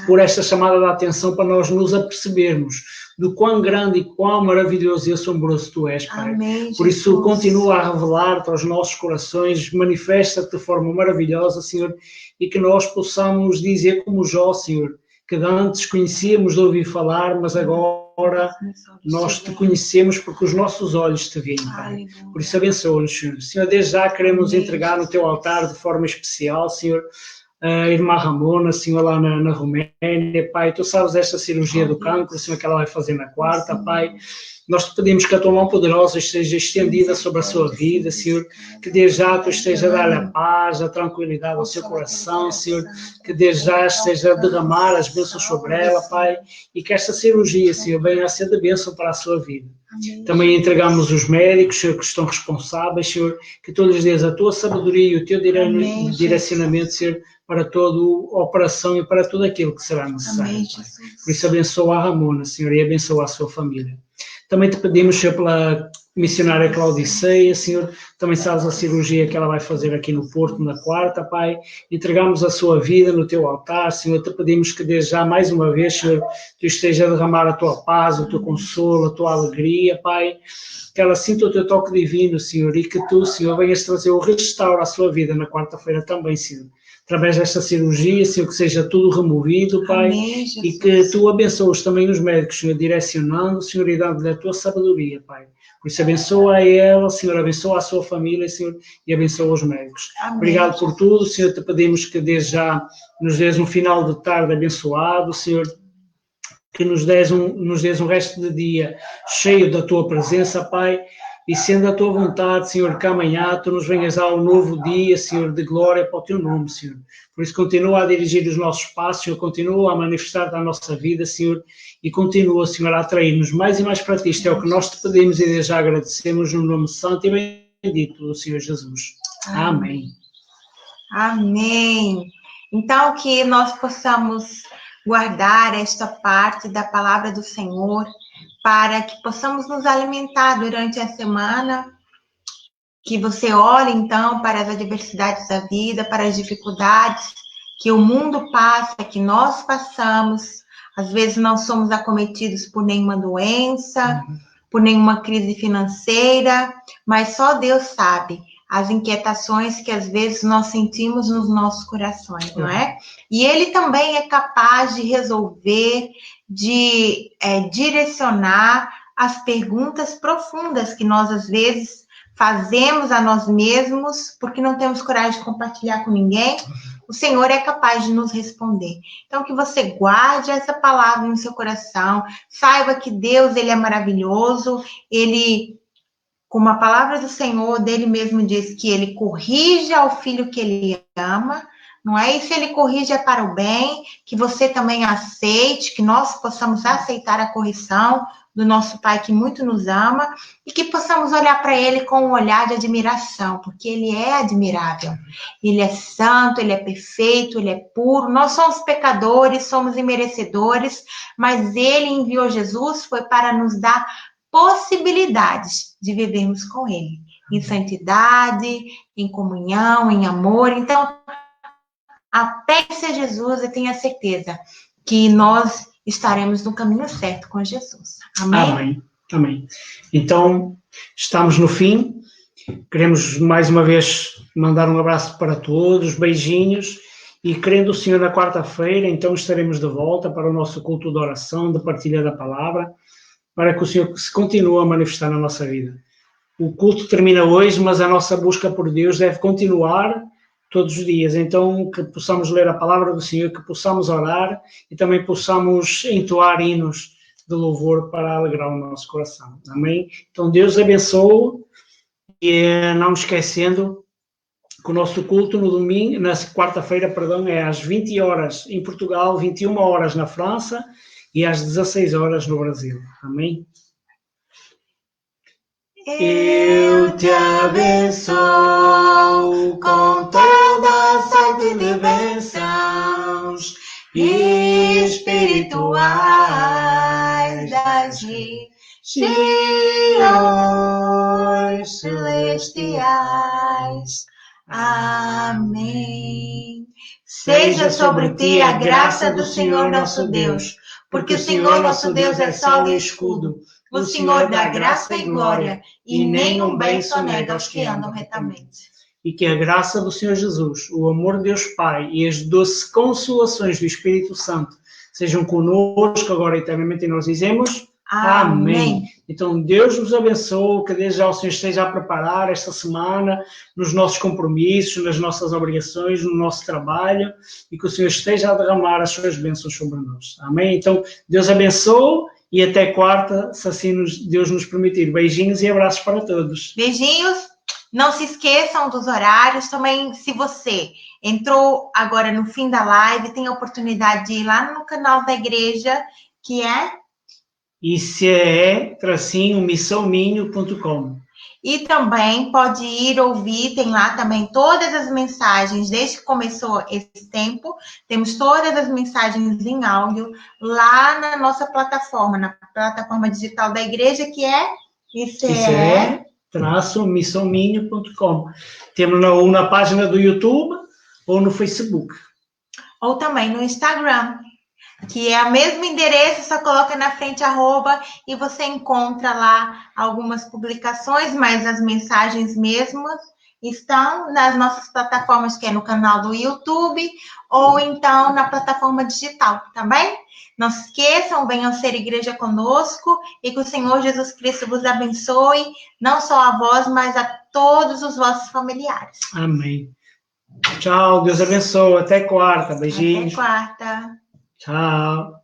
por esta chamada de atenção para nós nos apercebermos do quão grande e quão maravilhoso e assombroso tu és, Pai. Amém, por isso, continua a revelar-te aos nossos corações, manifesta-te de forma maravilhosa, Senhor, e que nós possamos dizer como Jó, Senhor, que antes conhecíamos de ouvir falar, mas agora nós te conhecemos porque os nossos olhos te veem, Pai. Por isso abençoa-nos, Senhor. Senhor, desde já queremos entregar no teu altar de forma especial, Senhor, a irmã Ramona, Senhor, lá na Roménia, Pai. Tu sabes esta cirurgia do cancro, Senhor, que ela vai fazer na quarta, Pai. Nós te pedimos que a tua mão poderosa esteja estendida sobre a sua vida, Senhor, que desde já tu esteja a dar a paz, a tranquilidade ao seu coração, Senhor, que desde já esteja a derramar as bênçãos sobre ela, Pai, e que esta cirurgia, Senhor, venha a ser de bênção para a sua vida. Amém. Também entregamos os médicos, Senhor, que estão responsáveis, Senhor, que tu lhes dês a tua sabedoria e o teu direcionamento, Senhor, para toda a operação e para tudo aquilo que será necessário. Amém, por isso abençoa a Ramona, Senhor, e abençoa a sua família. Também te pedimos, Senhor, pela missionária Claudiceia, Senhor, também sabes a cirurgia que ela vai fazer aqui no Porto na quarta, Pai. Entregamos a sua vida no teu altar, Senhor, te pedimos que desde já mais uma vez, Senhor, tu esteja a derramar a tua paz, o teu consolo, a tua alegria, Pai, que ela sinta o teu toque divino, Senhor, e que tu, Senhor, venhas trazer o restauro à sua vida na quarta-feira também, Senhor. Através desta cirurgia, Senhor, que seja tudo removido, Pai, amém, e que tu abençoes também os médicos, Senhor, direcionando, Senhor, e dando-lhe a tua sabedoria, Pai. Por isso, abençoa a ela, Senhor, abençoa a sua família, Senhor, e abençoa os médicos. Amém. Obrigado por tudo, Senhor, te pedimos que desde já nos dês um final de tarde abençoado, Senhor, que nos dês um resto de dia cheio da tua presença, Pai, e sendo a tua vontade, Senhor, que amanhã tu nos venhas dar um novo dia, Senhor, de glória para o teu nome, Senhor. Por isso, continua a dirigir os nossos passos, Senhor, continua a manifestar a nossa vida, Senhor, e continua, Senhor, a atrair-nos mais e mais para ti. Isto é o que nós te pedimos e desde já agradecemos no nome santo e bendito do Senhor Jesus. Amém. Amém. Então, que nós possamos guardar esta parte da palavra do Senhor, para que possamos nos alimentar durante a semana, que você olhe, então, para as adversidades da vida, para as dificuldades que o mundo passa, que nós passamos. Às vezes não somos acometidos por nenhuma doença, por nenhuma crise financeira, mas só Deus sabe as inquietações que às vezes nós sentimos nos nossos corações, não é? E Ele também é capaz de resolver, de direcionar as perguntas profundas que nós às vezes fazemos a nós mesmos, porque não temos coragem de compartilhar com ninguém. O Senhor é capaz de nos responder. Então, que você guarde essa palavra no seu coração, saiba que Deus, Ele é maravilhoso, Ele, como a palavra do Senhor, dele mesmo diz que Ele corrige ao filho que Ele ama, não é? E se Ele corrige é para o bem, que você também aceite, que nós possamos aceitar a correção do nosso Pai que muito nos ama, e que possamos olhar para Ele com um olhar de admiração, porque Ele é admirável, Ele é santo, Ele é perfeito, Ele é puro, nós somos pecadores, somos imerecedores, mas Ele enviou Jesus, foi para nos dar possibilidades de vivermos com Ele, em santidade, em comunhão, em amor. Então, apegue-se a Jesus e tenha certeza que nós estaremos no caminho certo com Jesus. Amém? Amém. Amém. Então, estamos no fim. Queremos mais uma vez mandar um abraço para todos, beijinhos, e querendo o Senhor na quarta-feira, então estaremos de volta para o nosso culto de oração, de partilha da palavra, para que o Senhor se continue a manifestar na nossa vida. O culto termina hoje, mas a nossa busca por Deus deve continuar todos os dias. Então, que possamos ler a palavra do Senhor, que possamos orar e também possamos entoar hinos de louvor para alegrar o nosso coração. Amém? Então, Deus abençoe e não esquecendo que o nosso culto no domingo, na quarta-feira, perdão, é às 20 horas em Portugal, 21 horas na França e às 16 horas no Brasil. Amém? Eu te abençoo com toda sorte de bênçãos espirituais das regiões celestiais. Amém. Seja sobre ti a graça do Senhor nosso Deus, porque o Senhor nosso Deus é sol e escudo. O Senhor dá graça e glória, e nenhum bem sonega aos que andam retamente. E que a graça do Senhor Jesus, o amor de Deus Pai e as doces consolações do Espírito Santo sejam conosco agora e eternamente, e nós dizemos amém. Então Deus nos abençoe, que desde já o Senhor esteja a preparar esta semana nos nossos compromissos, nas nossas obrigações, no nosso trabalho, e que o Senhor esteja a derramar as suas bênçãos sobre nós. Amém? Então Deus abençoe. E até quarta, se assim Deus nos permitir. Beijinhos e abraços para todos. Beijinhos. Não se esqueçam dos horários. Também, se você entrou agora no fim da live, tem a oportunidade de ir lá no canal da igreja, que é ICE-missãominho.com. E também pode ir ouvir, tem lá também todas as mensagens, desde que começou esse tempo, temos todas as mensagens em áudio lá na nossa plataforma, na plataforma digital da igreja, que é ICE-missãominho.com. Temos ou na página do YouTube ou no Facebook. Ou também no Instagram, que é o mesmo endereço, só coloca na frente @ e você encontra lá algumas publicações, mas as mensagens mesmas estão nas nossas plataformas, que é no canal do YouTube ou então na plataforma digital, tá bem? Não se esqueçam, venham ser igreja conosco e que o Senhor Jesus Cristo vos abençoe, não só a vós, mas a todos os vossos familiares. Amém. Tchau, Deus abençoe. Até quarta. Beijinhos. Até quarta. Tchau.